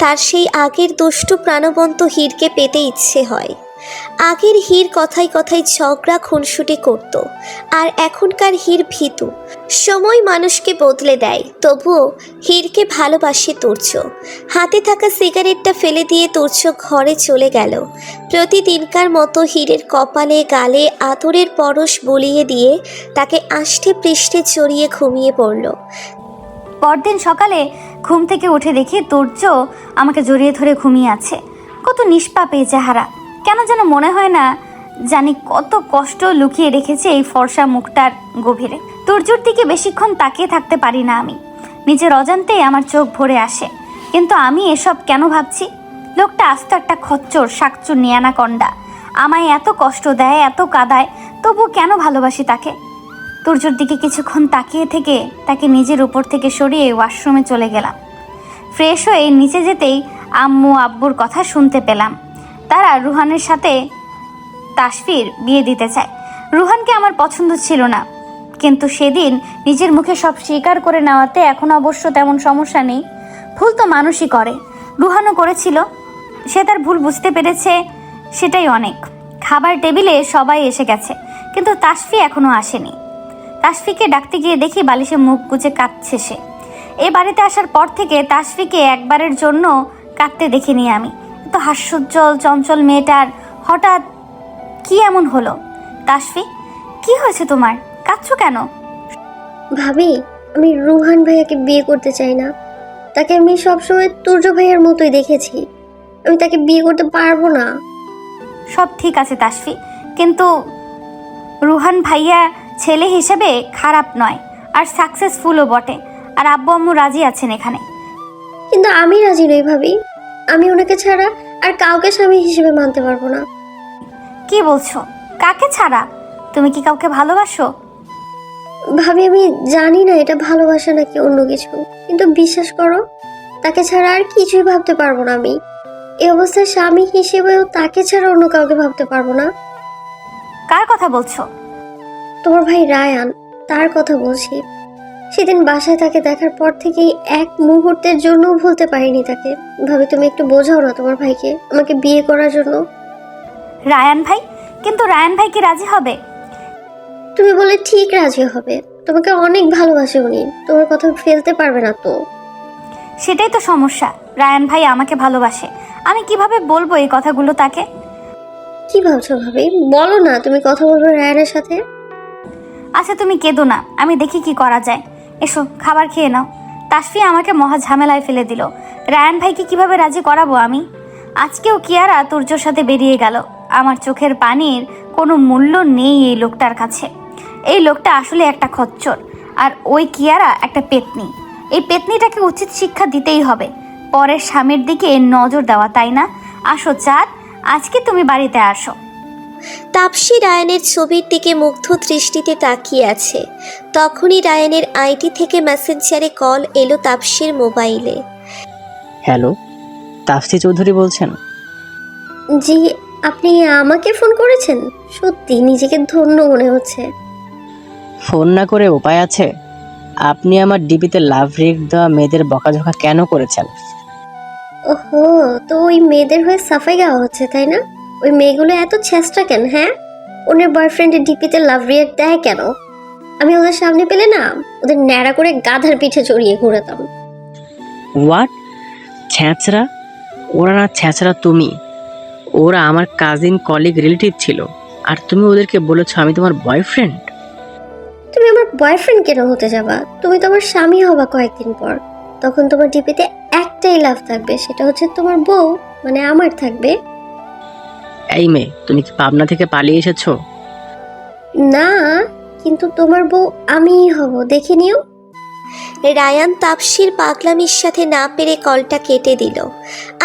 C: তার সেই আগের দুষ্টু প্রাণবন্ত হীরকে পেতে ইচ্ছে হয়। আগের হীর কথায় কথায় ঝগড়া খুনসুটি করত, আর এখনকার হীর ভীতু। সময় মানুষকে বদলে দেয়, তবুও হীরকে ভালোবাসে তুর্য। হাতে থাকা সিগারেটটা ফেলে দিয়ে তুর্য ঘরে চলে গেল। প্রতিদিনকার মতো হীরের কপালে গালে আদরের পরশ বুলিয়ে দিয়ে তাকে আষ্টে পৃষ্ঠে জড়িয়ে ঘুমিয়ে পড়ল।
A: পরদিন সকালে ঘুম থেকে উঠে দেখি তুর্য আমাকে জড়িয়ে ধরে ঘুমিয়ে আছে। কত নিষ্পাপ এই চেহারা! কেন যেন মনে হয় না জানি কত কষ্ট লুকিয়ে রেখেছে এই ফর্সা মুখটার গভীরে। তুর্যর দিকে বেশিক্ষণ তাকিয়ে থাকতে পারি না আমি। নিজের অজান্তেই আমার চোখ ভরে আসে। কিন্তু আমি এসব কেন ভাবছি? লোকটা আস্ত একটা খচ্চর, শাকচুর, নিয়ানাকন্ডা। আমায় এত কষ্ট দেয়, এত কাঁদায়, তবু কেন ভালোবাসি তাকে? তুর্যর দিকে কিছুক্ষণ তাকিয়ে থেকে তাকে নিজের উপর থেকে সরিয়ে ওয়াশরুমে চলে গেলাম। ফ্রেশ হয়ে নিচে যেতেই আম্মু আব্বুর কথা শুনতে পেলাম। তারা রুহানের সাথে তাসফির বিয়ে দিতে চায়। রুহানকে আমার পছন্দ ছিল না, কিন্তু সেদিন নিজের মুখে সব স্বীকার করে নেওয়াতে এখন অবশ্য তেমন সমস্যা নেই। ভুল তো মানুষই করে, রুহানও করেছিল। সে তার ভুল বুঝতে পেরেছে, সেটাই অনেক। খাবার টেবিলে সবাই এসে গেছে, কিন্তু তাসফি এখনও আসেনি। তাসফিকে ডাকতে গিয়ে দেখি বালিশে মুখ গুজে কাঁদছে সে। এ বাড়িতে আসার পর থেকে তাসফিকে একবারের জন্য কাঁদতে দেখিনি আমি। তো হাস্যোজ্জ্বল চঞ্চল মেয়েটার হঠাৎ কি এমন হলো? তাসফি, কি হয়েছে তোমার? কাঁদছো কেন?
D: ভাবি, আমি রুহান ভাইয়াকে বিয়ে করতে চাই না। তাকে আমি সবসময় তুর্য ভাইয়ার মতোই দেখেছি। আমি তাকে বিয়ে করতে পারবো না।
A: সব ঠিক আছে তাসফি, কিন্তু রুহান ভাইয়া ছেলে হিসেবে খারাপ নয়, আর সাকসেসফুলও বটে, আর আব্বু আম্মু রাজি আছেন এখানে।
D: কিন্তু আমি রাজি নই ভাবি। আমি ওনাকে ছাড়া আর কাউকে স্বামী হিসেবে মানতে পারবো না।
A: কি বলছো? কাকে ছাড়া? তুমি কি কাউকে ভালোবাসো?
D: ভাবি আমি জানি না এটা ভালোবাসা নাকি অন্য কিছু, কিন্তু বিশ্বাস করো তাকে ছাড়া আর কিছুই ভাবতে পারবো না আমি। এই অবস্থায় স্বামী হিসেবেও তাকে ছাড়া অন্য কাউকে ভাবতে পারবো না।
A: কার কথা বলছো?
D: তোমার ভাই রায়ান, তার কথা বলছি। সেদিন বাসায় তাকে দেখার পর থেকেই এক মুহূর্তের জন্য ভুলতে পারিনি তাকে। ভাবি তুমি একটু বোঝাও না তোমার ভাইকে আমাকে বিয়ে করার জন্য।
A: রায়ান ভাই? কিন্তু রায়ান ভাই কি রাজি হবে?
D: তুমি বলে ঠিক রাজি হবে। তোমাকে অনেক ভালোবাসে উনি, তোমার কথা ফেলতে পারবে না তো।
A: সেটাই তো সমস্যা, রায়ান ভাই আমাকে ভালোবাসে, আমি কিভাবে বলবো এই কথাগুলো তাকে?
D: কি ভাবছো ভাবি? বলো না তুমি কথা বলবে রায়ানের সাথে।
A: আচ্ছা তুমি কেঁদো না, আমি দেখি কি করা যায়। এসো খাবার খেয়ে নাও। তাসফি আমাকে মহা ঝামেলায় ফেলে দিল। রায়ান ভাইকে কিভাবে রাজি করাবো আমি? আজকেও কিয়ারা তুর্যর সাথে বেরিয়ে গেল। আমার চোখের পানির কোনো মূল্য নেই এই লোকটার কাছে। এই লোকটা আসলে একটা খচ্চর, আর ওই কিয়ারা একটা পেতনি। এই পেতনিটাকে উচিত শিক্ষা দিতেই হবে। পরের স্বামীর দিকে নজর দেওয়া, তাই না? আসো চাঁদ, আজকে তুমি বাড়িতে আসো।
C: তাপসী রায়ানের ছবির দিকে মুগ্ধ দৃষ্টিতে তাকিয়ে আছে। তখনই রায়ানের আইডি থেকে মেসেঞ্জারে কল এলো তাপসীর মোবাইলে।
F: হ্যালো, তাফসি চৌধুরী বলছেন?
D: জি, আপনি আমাকে ফোন করেছেন? সত্যি নিজেকে ধন্য মনে হচ্ছে।
F: ফোন না করে উপায় আছে? আপনি আমার ডিপিতে লাভ রিক দেওয়া মেয়েদের বকাঝকা কেন করেছেন?
D: ওহো, তো ওই মেয়েদের হয়ে সাফাই গাওয়া হচ্ছে তাই না? ওই মেয়েগুলো এত চেষ্টা কেন? হ্যাঁ, ওদের বয়ফ্রেন্ডের ডিপিতে লাভ রিয়াক্ট দেয় কেন? আমি ওদের সামনে পেলে না ওদের ন্যাড়া করে গাধার পিঠে চড়িয়ে ঘুরাতাম।
F: হোয়াট? ছ্যাঁচড়া? ওরা না ছ্যাঁচড়া তুমি। ওরা আমার কাজিন, কলিগ, রিলেটিভ ছিল, আর তুমি ওদেরকে বলেছো আমি তোমার বয়ফ্রেন্ড।
D: তুমি আমার বয়ফ্রেন্ড কেন হতে যাবা? তুমি তো আমার স্বামী হবা কয়েকদিন পর। তখন তোমার ডিপিতে একটাই লাভ থাকবে, সেটা হচ্ছে তোমার বউ, মানে আমার থাকবে।
F: এই মেয়ে, তুমি কি পাবনা থেকে পালিয়ে এসেছো?
D: না, কিন্তু তোমার বউ আমিই হব, দেখে নিও।
C: রায়ান তাপসীর পাগলামির সাথে না পেরে কলটা কেটে দিল,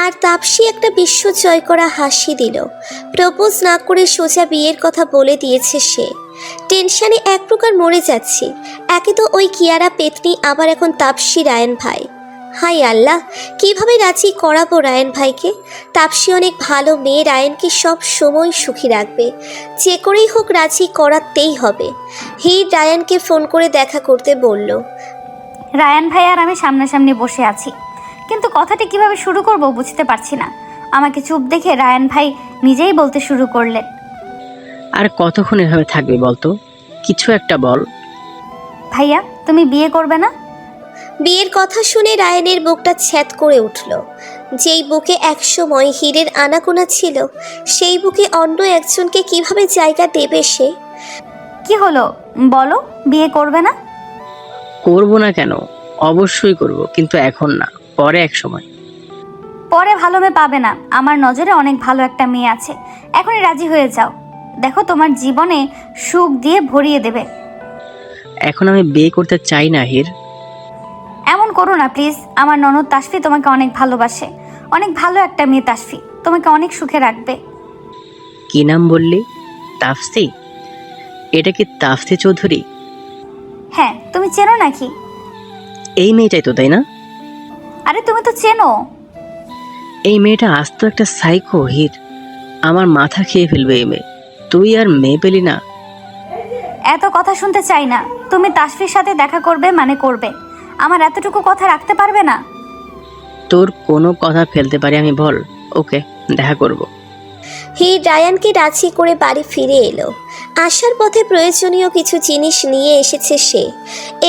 C: আর তাপসী একটা বিশ্ব জয় করা হাসি দিল। প্রপোজ না করে সোজা বিয়ের কথা বলে দিয়েছে সে। টেনশনে এক প্রকার মরে যাচ্ছে। একে তো ওই কিয়ারা পেতনি, আবার এখন তাপসী রায়ান ভাই। হাই আল্লাহ, কিভাবে রাজি করাবো রায়ান ভাইকে? তাপসী অনেক ভালো মেয়ে, রায়ানকে সব সময় সুখী রাখবে। যে করেই হোক রাজি করাতেই হবে। হির রায়ানকে ফোন করে দেখা করতে বলল।
A: রায়ান ভাই আর আমি সামনাসামনি বসে আছি, কিন্তু কথাটি কিভাবে শুরু করব বুঝতে পারছি না। আমাকে চুপ দেখে রায়ান ভাই নিজেই বলতে শুরু করলেন।
F: আর কতক্ষণ এভাবে থাকবে বলতো? কিছু একটা বল।
A: ভাইয়া তুমি বিয়ে করবে না?
C: বিয়ের কথা শুনে রায়ানের বুকটা ছ্যাদ করে উঠল। যেই বুকে একসময় হীরের আনাগোনা ছিল, সেই বুকে অন্য একজনকে কিভাবে জায়গা দেবে সে?
A: কি হলো বলো, বিয়ে করবে না?
F: করবো না কেন? অবশ্যই করব, কিন্তু এখন না, পরে এক সময়।
A: পরে ভালো মেয়ে পাবে না। আমার নজরে অনেক ভালো একটা মেয়ে আছে, এখনই রাজি হয়ে যাও। দেখো তোমার জীবনে সুখ দিয়ে ভরিয়ে দেবে।
F: এখন আমি বিয়ে করতে চাই না হির।
A: এমন করো না প্লিজ। আমার ননদ তাসফি তোমাকে অনেক ভালোবাসে, অনেক ভালো একটা মেয়ে তাসফি, তোমাকে অনেক সুখে রাখবে।
F: কি নাম বললি? তাফসি? এটা কি তাফসি চৌধুরী?
A: হ্যাঁ, তুমি চেনো নাকি?
F: এই মেয়েটাই তো, তাই না?
A: আরে তুমি তো চেনো।
F: এই মেয়েটা আস্ত একটা সাইকো হির। আমার মাথা খেয়ে ফেলবে এই মেয়ে। তুই আর মেয়ে পেলি না?
A: এত কথা শুনতে চাই না। তুমি তাসফির সাথে দেখা করবে মানে করবে, আমার এতটুকু কথা রাখতে পারবে না?
F: তোর কোনো কথা ফেলতে পারি আমি বল? ওকে, দেখা করব।
C: হীর রায়ানকে রাজি করে বাড়ি ফিরে এলো। আসার পথে প্রয়োজনীয় কিছু জিনিস নিয়ে এসেছে সে।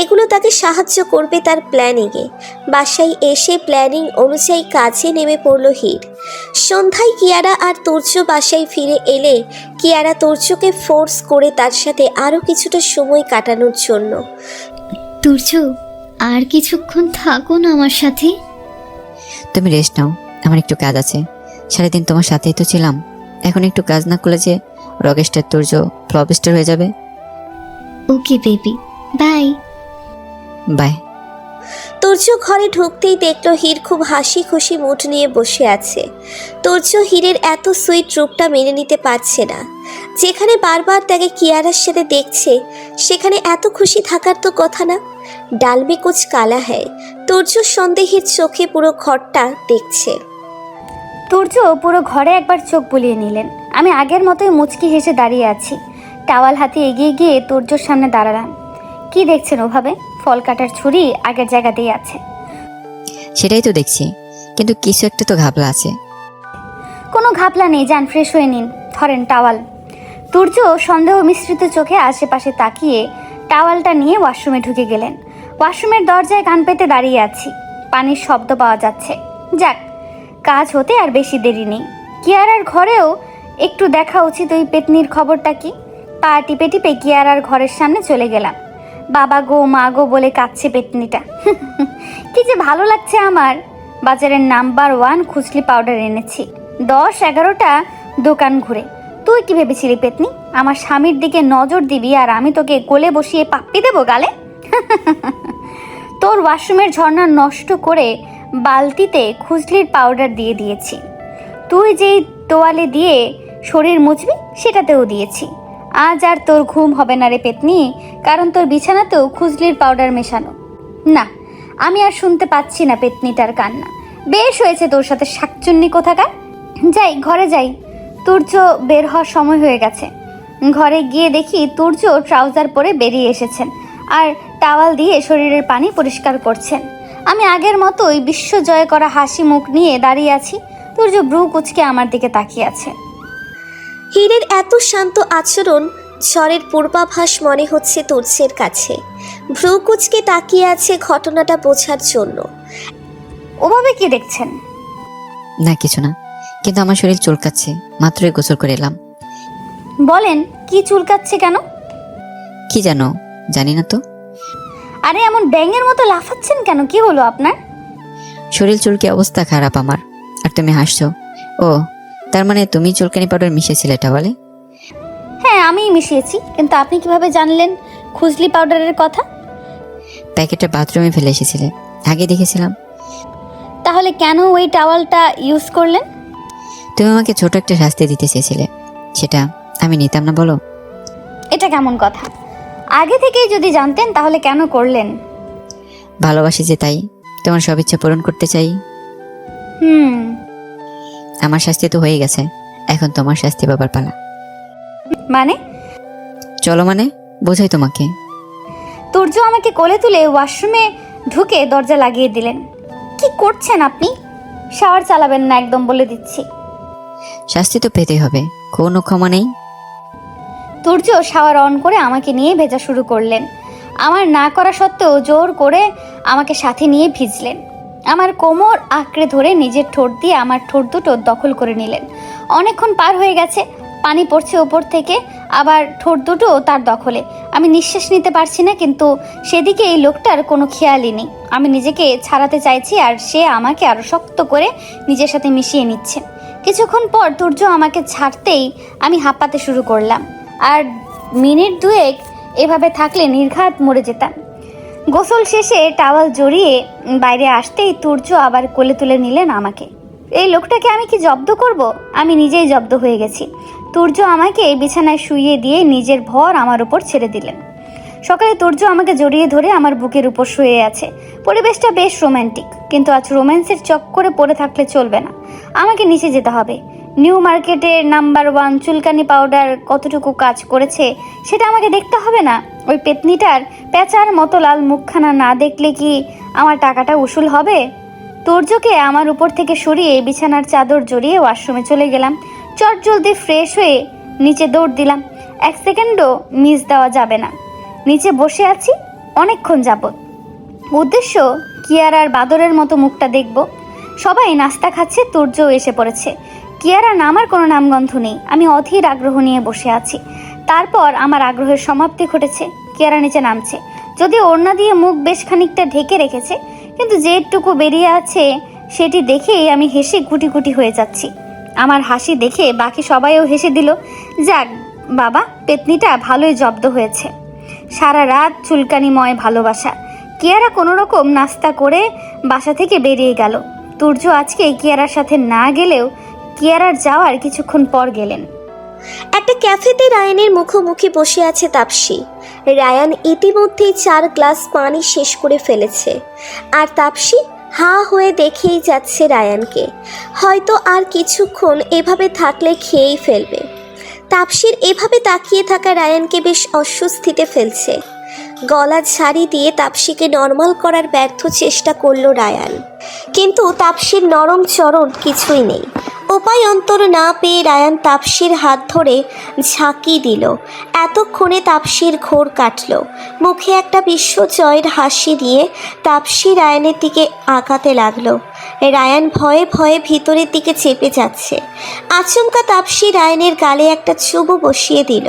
C: এগুলো তাকে সাহায্য করবে তার প্ল্যানিংয়ে। বাসায় এসে প্ল্যানিং অনুযায়ী কাজে নেমে পড়ল হীর। সন্ধ্যায় কিয়ারা আর তুর্য বাসায় ফিরে এলে কিয়ারা তুর্যকে ফোর্স করে তার সাথে আরও কিছুটা সময় কাটানোর জন্য।
H: তুর্য, আর কিছুক্ষণ থাকো না আমার সাথে?
B: তুমি রেস্ট নাও, আমার একটু কাজ আছে। সারাদিন তোমার সাথেই তো ছিলাম। এখন একটু কাজ না করলে যে রকেস্টার তুর্য ফ্লপ স্টার হয়ে যাবে।
H: Okay baby, bye.
B: Bye.
C: Turya ঘরে ঢুকতেই দেখলো হীর খুব হাসি খুশি মুড নিয়ে বসে আছে। তুর্য হীরের এত সুইট রূপটা মেনে নিতে পারছে না। যেখানে বারবার তাকে কিয়ারার সাথে দেখছে সেখানে এত খুশি থাকার তো কথা না। ডালমে কুচ কালা হ্যায়। তুর্য সন্দেহের চোখে পুরো ঘরটা দেখছে।
A: তুর্য পুরো ঘরে একবার চোখ বুলিয়ে নিলেন। আমি আগের মতোই মুচকি হেসে দাঁড়িয়ে আছি। টাওয়াল হাতে এগিয়ে গিয়ে তুর্যর সামনে দাঁড়ালাম। কি দেখছেন ওভাবে? ফল কাটার ছুরি আগের জায়গাতেই আছে।
B: সেটাই তো দেখছি, কিন্তু কিছু একটা তো ঘাবলা আছে।
A: কোনো ঘাপলা নেই, যান ফ্রেশ হয়ে নিন। ধরেন টাওয়াল। তুর্য সন্দেহ মিশ্রিত চোখে আশেপাশে তাকিয়ে টাওয়ালটা নিয়ে ওয়াশরুমে ঢুকে গেলেন। ওয়াশরুমের দরজায় কান পেতে দাঁড়িয়ে আছি। পানির শব্দ পাওয়া যাচ্ছে। যাক, কাজ হতে আর বেশি দেরি নেই। কিয়ারার ঘরেও একটু দেখা উচিত ওই পেতনির খবরটা কি। পা টিপে টিপে কিয়ারার ঘরের সামনে চলে গেলাম। বাবা গো মা গো বলে কাঁদছে পেতনিটা। কি যে ভালো লাগছে আমার। বাজারের নাম্বার 1 খুজলি পাউডার এনেছি। 10-11টা দোকান ঘুরে। তুই কি ভেবেছিলি পেতনি আমার স্বামীর দিকে নজর দিবি আর আমি তোকে কোলে বসিয়ে পাপ্পি দেবো গালে? তোর ওয়াশরুমের ঝর্ণা নষ্ট করে বালতিতে খুজলির পাউডার দিয়ে দিয়েছি। তুই যেই তোয়ালে দিয়ে শরীর মুছবি সেটাতেও দিয়েছি। আজ আর তোর ঘুম হবে না রে পেতনি, কারণ তোর বিছানাতেও খুজলির পাউডার মেশানো। না, আমি আর শুনতে পাচ্ছি না পেতনিটার কান্না। বেশ হয়েছে তোর সাথে শাকচুন্নি কোথাকার। যাই, ঘরে যাই। তুর্য বের হওয়ার সময় হয়ে গেছে। ঘরে গিয়ে দেখি তুর্য ট্রাউজার পরে বেরিয়ে এসেছেন আর টাওয়াল দিয়ে শরীরের পানি পরিষ্কার করছেন। আমি আগের মতোই বিশ্ব জয় করা হাসি মুখ নিয়ে দাঁড়িয়ে আছি। তুর্য ব্রু কুচকে আমার দিকে তাকিয়ে আছে।
C: হীরের এত শান্ত আচরণ ঝড়ের পূর্বাভাস মনে হচ্ছে তুর্যের কাছে। ভ্রু কুচকে তাকিয়ে আছে ঘটনাটা বোঝার জন্য।
A: ওভাবে কি দেখছেন?
B: না কিছু না, কিন্তু আমার শরীর চুলকাচ্ছে। মাত্রই গোসল করে এলাম।
A: বলেন, কি চুলকাচ্ছে কেন?
B: কি জানো? জানি না তো।
A: আরে এমন ব্যাঙের মতো লাফাচ্ছেন কেন? কি হলো আপনার?
B: শরীর চুলকে অবস্থা খারাপ আমার। আর তুমি হাসছো। ও, তার মানে তুমি চুলকানি পাউডার মিশিয়েছিলে টাওয়ালে?
A: হ্যাঁ, আমিই মিশিয়েছি। কিন্তু আপনি কিভাবে জানলেন খুজলি পাউডারের কথা?
B: প্যাকেটটা বাথরুমে ফেলে এসেছিলে, আগে দেখেছিলাম।
A: তাহলে কেন ওই টাওয়ালটা ইউজ করলেন?
B: তুমি আমাকে ছোট একটা শাস্তি দিতে চেয়েছিলে, সেটা আমি নিতাম না বলো?
A: এটা কেমন কথা? আগে থেকেই যদি জানতেন তাহলে কেন করলেন?
B: ভালোবাসি যে তাই, তোমার সব ইচ্ছা পূরণ করতে চাই। আমার শাস্তি তো হয়ে গেছে, এখন তোমার শাস্তি পাবার পালা।
A: মানে?
B: চলো মানে বোঝাই তোমাকে।
A: তুর্য আমাকে কোলে তুলে ওয়াশরুমে ঢুকে দরজা লাগিয়ে দিলেন। কি করছেন আপনি? শাওয়ার চালাবেন না একদম, বলে দিচ্ছি।
B: শাস্তি তো পেতেই হবে, কোনো ক্ষমা নেই।
A: তুর্য শাওয়ার অন করে আমাকে নিয়ে ভেজা শুরু করলেন। আমার না করা সত্ত্বেও জোর করে আমাকে সাথে নিয়ে ভিজলেন। আমার কোমর আঁকড়ে ধরে নিজের ঠোঁট দিয়ে আমার ঠোঁট দুটো দখল করে নিলেন। অনেকক্ষণ পার হয়ে গেছে, পানি পড়ছে উপর থেকে, আবার ঠোঁট দুটো তার দখলে। আমি নিঃশ্বাস নিতে পারছি না, কিন্তু সেদিকে এই লোকটার কোনো খেয়ালই নেই। আমি নিজেকে ছাড়াতে চাইছি আর সে আমাকে আরো শক্ত করে নিজের সাথে মিশিয়ে নিচ্ছে। কিছুক্ষণ পর তুর্য আমাকে ছাড়তেই আমি হাঁপাতে শুরু করলাম। আর মিনিট 2 এভাবে থাকলে নির্ঘাত মরে যেতাম। গোসল শেষে টাওয়াল জড়িয়ে বাইরে আসতেই তুর্য আবার কোলে তুলে নিলেন আমাকে। এই লোকটাকে আমি কি জব্দ করব? আমি নিজেই জব্দ হয়ে গেছি। তুর্য আমাকে বিছানায় শুইয়ে দিয়ে নিজের ভর আমার উপর ছেড়ে দিলেন। সকালে তুর্য আমাকে জড়িয়ে ধরে আমার বুকের উপর শুয়ে আছে। পরিবেশটা বেশ রোম্যান্টিক, কিন্তু আজ রোম্যান্সের চক্করে পড়ে থাকলে চলবে না। আমাকে নিচে যেতে হবে। নিউ মার্কেটের নাম্বার 1 চুলকানি পাউডার কতটুকু কাজ করেছে সেটা আমাকে দেখতে হবে না? ওই পেতনিটার পেঁচার মতো লাল মুখখানা না দেখলে কি আমার টাকাটা উসুল হবে? তুর্যকে আমার উপর থেকে সরিয়ে বিছানার চাদর জড়িয়ে ওয়াশরুমে চলে গেলাম। চট জলদি ফ্রেশ হয়ে নিচে দৌড় দিলাম। 1 সেকেন্ডও মিস দেওয়া যাবে না। নিচে বসে আছি অনেকক্ষণ যাবত। উদ্দেশ্য কিয়ারার বাদরের মতো মুখটা দেখব। সবাই নাস্তা খাচ্ছে, তুর্যও এসে পড়েছে। কিয়ারা নামার কোনো নামগন্ধ নেই। আমি অধীর আগ্রহ নিয়ে বসে আছি। তারপর আমার আগ্রহের সমাপ্তি ঘটেছে। কিয়ারা নিচে নামছে, যদিও ওড়না দিয়ে মুখ বেশ খানিকটা ঢেকে রেখেছে, কিন্তু যেটুকু বেরিয়ে আছে সেটি দেখেই আমি হেসে গুটি গুটি হয়ে যাচ্ছি। আমার হাসি দেখে বাকি সবাইও হেসে দিল। যাক বাবা, পেতনিটা ভালোই জব্দ হয়েছে। সারা রাত চুলকানিময় ভালোবাসা। কিয়ারা কোনো রকম নাস্তা করে বাসা থেকে বেরিয়ে গেল। তুর্য আজকে কিয়ারার সাথে না গেলেও কিয়ারার যাওয়ার কিছুক্ষণ পর গেলেন।
C: একটা ক্যাফেতে রায়ানের মুখোমুখি বসে আছে তাপসী। রায়ান ইতিমধ্যেই 4 গ্লাস পানি শেষ করে ফেলেছে, আর তাপসী হা হয়ে দেখেই যাচ্ছে রায়ানকে। হয়তো আর কিছুক্ষণ এভাবে থাকলে খেয়েই ফেলবে। তাপসীর এভাবে তাকিয়ে থাকা রায়ানকে বেশ অস্বস্তিতে ফেলছে। গলা ঝাড়ি দিয়ে তাপসীকে নর্মাল করার ব্যর্থ চেষ্টা করলো রায়ান, কিন্তু তাপসীর নরম চরণ কিছুই নেই। উপায় অন্তর না পেয়ে রায়ান তাপসীর হাত ধরে ঝাঁকি দিল। এতক্ষণে তাপসীর ঘোর কাটল। মুখে একটা বিশ্বজয়ের হাসি দিয়ে তাপসী রায়ানের দিকে আগাতে লাগলো। রায়ান ভয়ে ভয়ে ভিতরের দিকে চেপে যাচ্ছে। আচমকা তাপসী রায়ানের গালে একটা চুমু বসিয়ে দিল।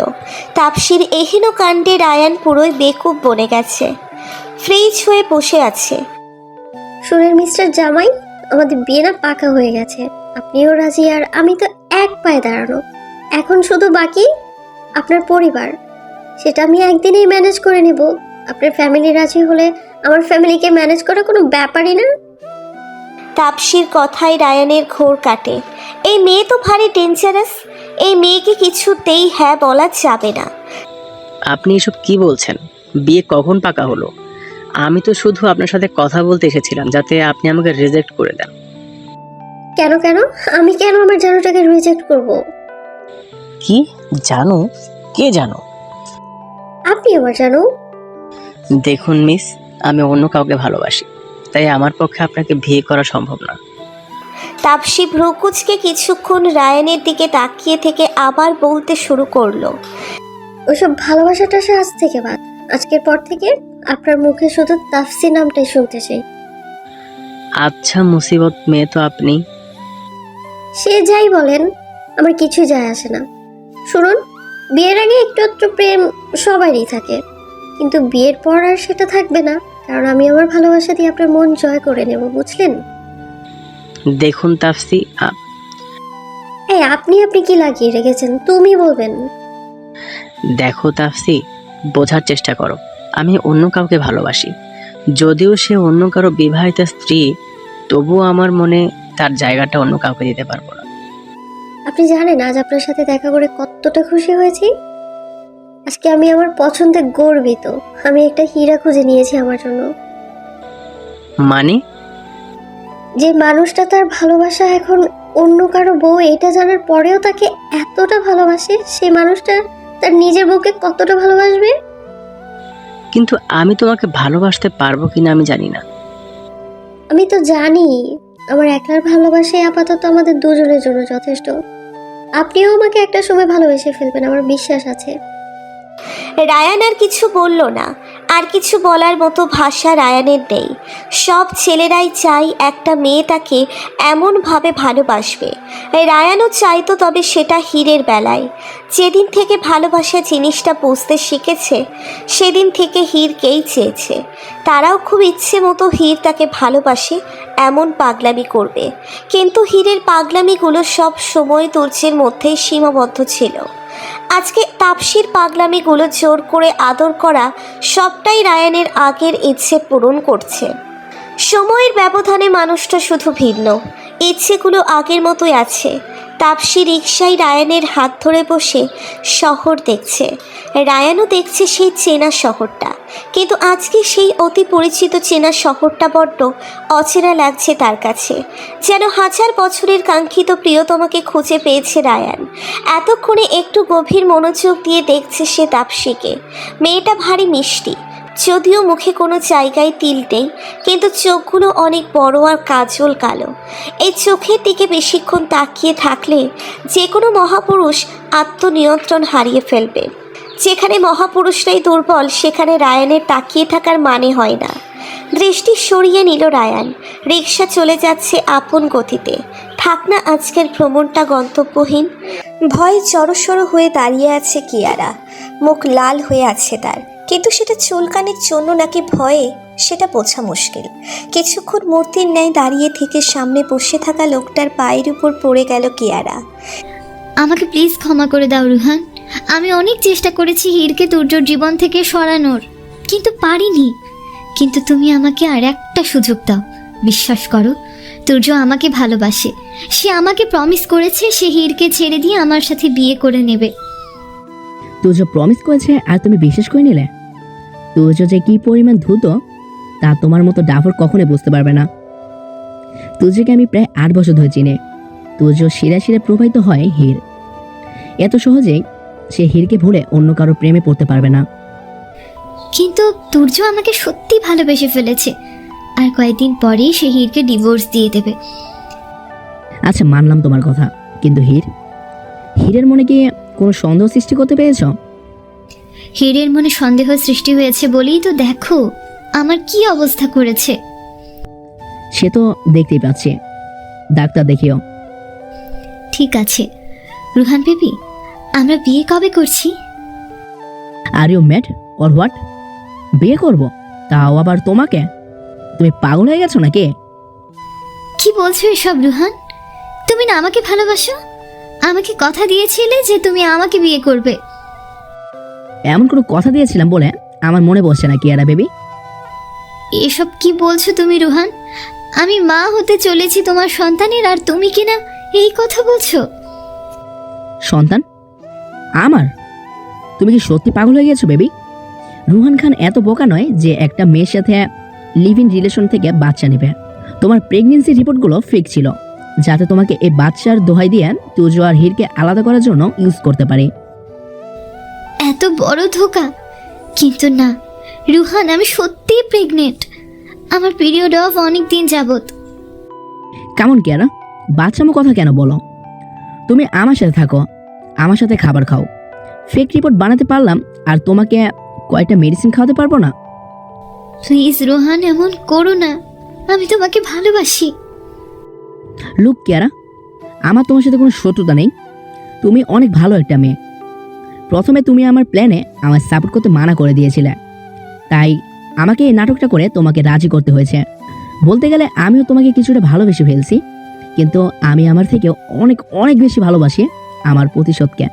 C: তাপসীর এহেন কাণ্ডে রায়ান পুরোই বেকুব বনে গেছে, ফ্রিজ হয়ে বসে আছে।
D: শুনেন মিস্টার জামাই, আমাদের বিয়ে না পাকা হয়ে গেছে, আপনিও রাজি আর আমি তো এক পায়ে দাঁড়ানো। এখন শুধু বাকি আপনার পরিবার, সেটা আমি একদিনেই ম্যানেজ করে নেব। আপনার ফ্যামিলি রাজি হলে আমার ফ্যামিলিকে ম্যানেজ করা কোনো ব্যাপারই না।
C: তাপসীর কথায় রায়ানের ঘোর কাটে। এই মেয়ে তো ভারী ডেঞ্জারাস। এই মেয়েকে কিছুতেই হ্যাঁ বলা যাবে না।
F: আপনি এসব কি বলছেন? বিয়ে কখন পাকা হলো? আমি তো শুধু আপনার সাথে কথা বলতে এসেছিলাম, যাতে আপনি আমাকে রিজেক্ট করে দেন।
D: কেন কেন আমি কেন আমার জানুটাকে রিজেক্ট করব?
F: কি জানো? কে জানো?
D: আপনি আমার জানো।
F: দেখুন মিস, আমি অন্য কাউকে ভালোবাসি, তাই আমার পক্ষে আপনাকে বিয়ে করা সম্ভব না।
C: তাপসী ভ্রুকুচকে কিছুক্ষণ রায়ানের দিকে তাকিয়ে থেকে আবার বলতে শুরু করলো।
D: ওইসব ভালোবাসাটা সে আজ থেকে বাদ। আজকের পর থেকে আপনার মুখে শুধু তাফসি নামটাই শুনতে চাই।
F: আচ্ছা মুসিবত মেয়ে তো আপনি।
D: সে যাই বলেন, আমার কিছু যায় আসে না। শুনুন, বিয়ের আগে একটু একটু প্রেম সবারই থাকে, কিন্তু বিয়ের পর আর সেটা থাকবে না, কারণ আমি আমার ভালোবাসা দিয়ে আপনার মন জয় করে নেব, বুঝলেন?
F: দেখুন তাফসি,
D: এই আপনি কি লাগিয়ে রেখেছেন? তুমি বলবেন।
F: দেখো তাফসি, বোঝার চেষ্টা করো। আমি অন্য কাউকে ভালোবাসি, যদিও সে অন্য কারো বিবাহিতা স্ত্রী, তবুও আমার মনে তার জায়গাটা অন্য কাউকে দিতে পারবো না।
D: আপনি জানেন আজ আপনার সাথে দেখা করে কতটা খুশি হয়েছি? আজকে আমি আমার পছন্দে গর্বিত। আমি একটা হীরা খুঁজে নিয়েছি আমার জন্য।
F: মানে?
D: যে মানুষটা তার ভালোবাসা এখন অন্য কারো বউ, এটা জানার পরেও তাকে এতটা ভালোবাসে, সেই মানুষটা তার নিজের বউকে কতটা ভালোবাসবে?
F: কিন্তু আমি তোমাকে ভালোবাসতে পারবো কিনা আমি জানি না।
D: আমি তো জানি আমার একলার ভালোবাসাই আপাতত আমাদের দুজনের জন্য যথেষ্ট। আপনিও আমাকে একটা সময় ভালোবেসে ফেলবেন, আমার বিশ্বাস আছে।
C: রায়ান আর কিছু বলল না। আর কিছু বলার মতো ভাষা রায়ানের নেই। সব ছেলেরাই চাই একটা মেয়ে তাকে এমনভাবে ভালোবাসবে। রায়ানও চাইতো, তবে সেটা হীরের বেলায়। যেদিন থেকে ভালোবাসা জিনিসটা বুঝতে শিখেছে, সেদিন থেকে হীরকেই চেয়েছে। তারাও খুব ইচ্ছে মতো হীর তাকে ভালোবাসে এমন পাগলামি করবে, কিন্তু হীরের পাগলামিগুলো সব সময় তুর্যের মধ্যেই সীমাবদ্ধ ছিল। আজকে তাপসীর পাগলামিগুলো জোর করে আদর করা সবটাই রায়ানের আগের ইচ্ছে পূরণ করছে। সময়ের ব্যবধানে মানুষটা শুধু ভিন্ন, ইচ্ছেগুলো আগের মতোই আছে। তাপসী রিকশায় রায়ানের হাত ধরে বসে শহর দেখছে। রায়ানও দেখছে সেই চেনা শহরটা, কিন্তু আজকে সেই অতি পরিচিত চেনা শহরটা বড্ড অচেনা লাগছে তার কাছে। যেন হাজার বছরের কাঙ্ক্ষিত প্রিয়তমাকে খুঁজে পেয়েছে রায়ান। এতক্ষণে একটু গভীর মনোযোগ দিয়ে দেখছে সে তাপসীকে। মেয়েটা ভারী মিষ্টি, যদিও মুখে কোনো জায়গায় তিল নেই, কিন্তু চোখগুলো অনেক বড় আর কাজল কালো। এই চোখের দিকে বেশিক্ষণ তাকিয়ে থাকলে যে কোনো মহাপুরুষ আত্মনিয়ন্ত্রণ হারিয়ে ফেলবে। যেখানে মহাপুরুষরাই দুর্বল, সেখানে রায়ানের তাকিয়ে থাকার মানে হয় না। দৃষ্টি সরিয়ে নিল রায়ান। রিকশা চলে যাচ্ছে আপন গতিতে। থাক না আজকের ভ্রমণটা গন্তব্যহীন। ভয়ে জড়সড় হয়ে দাঁড়িয়ে আছে কিয়ারা। মুখ লাল হয়ে আছে তার, কিন্তু সেটা চুলকানির জন্য নাকি ভয়ে সেটা বোঝা মুশকিল। কিছুক্ষণ মূর্তির ন্যায় দাঁড়িয়ে থেকে সামনে বসে থাকা লোকটার পায়ের উপর পড়ে গেল কিয়ারা।
H: আমাকে প্লিজ ক্ষমা করে দাও রুহান। আমি অনেক চেষ্টা করেছি হীরকে তুর্যর জীবন থেকে সরানোর, কিন্তু পারিনি। কিন্তু তুমি আমাকে আর একটা সুযোগ দাও। বিশ্বাস করো, তুর্য আমাকে ভালোবাসে। সে আমাকে প্রমিস করেছে সে হীরকে ছেড়ে দিয়ে আমার সাথে বিয়ে করে নেবে।
E: তুর্য প্রমিস করেছে আর তুমি বিশ্বাস করে নিলে? তুর্য যে কি পরিমাণ ধূত তা তোমার মতো ডাফর কখনোই বুঝতে পারবে না। তুর্যকে আমি প্রায় 8 বছর ধরে চিনি। তুর্য শিরা শিরে প্রবাহিত হয় হীর। এত সহজেই সে হীরকে ভুলে অন্য কারো প্রেমে পড়তে পারবে না।
H: কিন্তু তুর্য আমাকে সত্যি ভালোবেসে ফেলেছে, আর কয়েকদিন পরেই সে হীরকে ডিভোর্স দিয়ে দেবে।
E: আচ্ছা, মানলাম তোমার কথা, কিন্তু হীরের মনে কি কোনো সন্দেহ সৃষ্টি করতে পেরেছ?
H: হীরের মনে সন্দেহ সৃষ্টি হয়েছে বলেই তো দেখো আমার কি অবস্থা করেছে।
E: সে তো দেখতেই পাচ্ছি। ডাক্তার দেখিও।
H: ঠিক আছে রুহান বেবি, আমরা বিয়ে কবে করছি?
E: Are you mad or what? বিয়ে করব? তাও আবার তোমাকে? তুমি পাগল হয়ে গেছো নাকি?
H: কি বলছো এসব রুহান? তুমি না আমাকে ভালোবাসো? আমাকে কথা দিয়েছিলে যে তুমি আমাকে বিয়ে করবে।
E: এমন কোনো কথা দিয়েছিলাম বলে আমার মনে বসছে না কিয়ারা বেবি।
H: এসব কি বলছো তুমি রুহান? আমি মা হতে চলেছি তোমার সন্তানের, আর তুমি কিনা এই কথা বলছো?
E: সন্তান আমার? তুমি কি সত্যি পাগল হয়ে গেছো বেবি? রুহান খান এত বোকা নয় যে একটা মেয়ের সাথে লিভ ইন রিলেশন থেকে বাচ্চা নেবে। তোমার প্রেগনেন্সি রিপোর্টগুলো ফেক ছিল, যাতে তোমাকে এই বাচ্চার দোহাই দিয়ে তুর্য আর হীরকে আলাদা করার জন্য ইউজ করতে পারে।
H: এত বড় ধোকা! কিন্তু না রুহান, আমি সত্যিই প্রেগনেন্ট। আমার পিরিয়ড অফ অনেক দিন যাবত।
E: কেমন কিয়ারা, বাচ্চামো কথা কেন বলো? তুমি আমার সাথে থাকো, আমার সাথে খাবার খাও। ফেক রিপোর্ট বানাতে পারলাম আর তোমাকে কয়টা মেডিসিন খাওয়াতে পারবো না?
H: প্লিজ রোহান, এমন করো না। আমি তোমাকে ভালোবাসি।
E: লুক কিয়ারা, আমার তোমার সাথে কোনো শত্রুতা নেই। তুমি অনেক ভালো একটা মেয়ে। প্রথমে তুমি আমার প্ল্যানে আমার সাপোর্ট করতে মানা করে দিয়েছিলে, তাই আমাকে এই নাটকটা করে তোমাকে রাজি করতে হয়েছে। বলতে গেলে আমিও তোমাকে কিছুটা ভালোবেসে ফেলছি, কিন্তু আমি আমার থেকে অনেক অনেক বেশি ভালোবাসি আমার প্রতিশোধকে।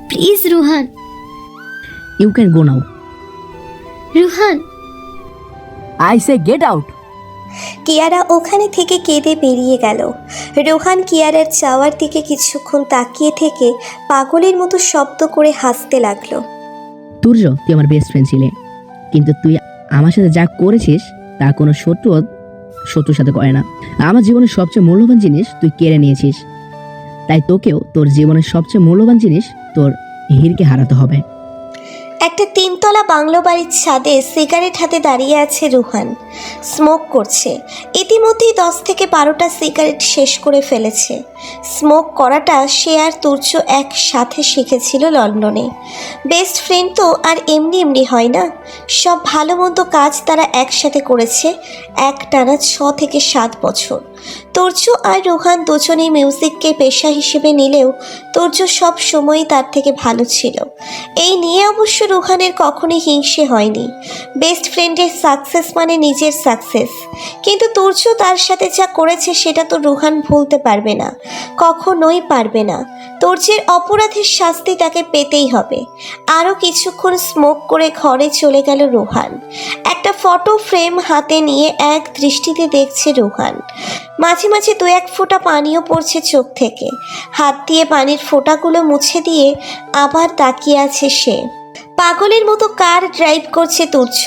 H: Please Rohan.
E: You can go now.
H: Rohan,
E: I say get out.
C: Kiara ওখানে থেকে কেঁদে বেরিয়ে গেল। রোহান কিয়ারার যাওয়ার দিকে কিছুক্ষণ তাকিয়ে থেকে পাগলের মতো শব্দ করে হাসতে লাগলো।
E: তুর্য, তুই আমার বেস্ট ফ্রেন্ড ছিলে, কিন্তু তুই আমার সাথে যা করেছিস তা কোনো শত্রুর সাথে করে না। আমার জীবনের সবচেয়ে মূল্যবান জিনিস তুই কেড়ে নিয়েছিস, তাই তোকেও তোর জীবনের সবচেয়ে মূল্যবান জিনিস তোর হীরকে হারাতে হবে।
C: একটা 3তলা বাংলো বাড়ির ছাদে সিগারেট হাতে দাঁড়িয়ে আছে রুহান। স্মোক করছে। ইতিমধ্যেই 10 থেকে 12টা সিগারেট শেষ করে ফেলেছে। স্মোক করাটা সে আর তুর্য একসাথে শিখেছিল লন্ডনে। বেস্ট ফ্রেন্ড তো আর এমনি এমনি হয় না। সব ভালো মন্দ কাজ তারা একসাথে করেছে একটানা 6 থেকে 7 বছর। তুর্য আর রুহান দুজনেই মিউজিককে পেশা হিসেবে নিলেও তুর্য সব সময়ই তার থেকে ভালো ছিল। এই নিয়ে অবশ্য রুহানের কখনোই হিংসে হয়নি। বেস্ট ফ্রেন্ডের সাকসেস মানে নিজের সাকসেস। কিন্তু তুর্য তার সাথে যা করেছে সেটা তো রুহান ভুলতে পারবে না, কখনোই পারবে না। তুর্যের অপরাধের শাস্তি তাকে পেতেই হবে। আরও কিছুক্ষণ স্মোক করে ঘরে চলে গেল রুহান। একটা ফটো ফ্রেম হাতে নিয়ে এক দৃষ্টিতে দেখছে রুহান। মাঝে মাঝে 2-1 ফোঁটা পানিও পড়ছে চোখ থেকে। হাত দিয়ে পানির ফোঁটাগুলো মুছে দিয়ে আবার তাকিয়ে আছে সে। পাগলের মতো কার ড্রাইভ করছে তুর্য।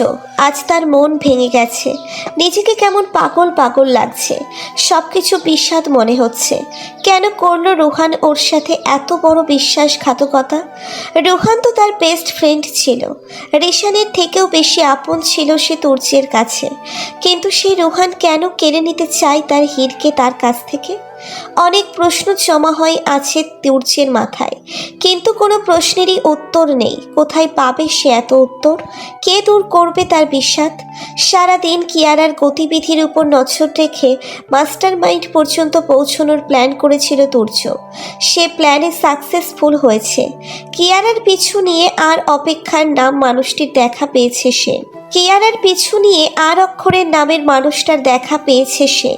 C: আজ তার মন ভেঙে গেছে। নিজেকে কেমন পাগল পাগল লাগছে। সব কিছু বিস্বাদ মনে হচ্ছে। কেন করলো রুহান ওর সাথে এত বড় বিশ্বাসঘাতকতা? রুহান তো তার বেস্ট ফ্রেন্ড ছিল। রেশানের থেকেও বেশি আপন ছিল সে তুর্যের কাছে। কিন্তু সেই রুহান কেন কেড়ে নিতে চায় তার হীরকে তার কাছ থেকে? অনেক প্রশ্ন জমা হয় আছে তুর্যের মাথায়, কিন্তু কোনো প্রশ্নেরই উত্তর নেই। কোথায় পাবে সে এত উত্তর? কে দূর করবে তার বিষাদ? সারাদিন কিয়ারার গতিবিধির উপর নজর রেখে মাস্টার মাইন্ড পর্যন্ত পৌঁছানোর প্ল্যান করেছিল তুর্য। সে প্ল্যানে সাকসেসফুল হয়েছে। কিয়ারার পিছু নিয়ে আর অপেক্ষার নাম মানুষটির দেখা পেয়েছে সে। কিয়ারার পিছু নিয়ে আর অক্ষরের নামের মানুষটার দেখা পেয়েছে সে।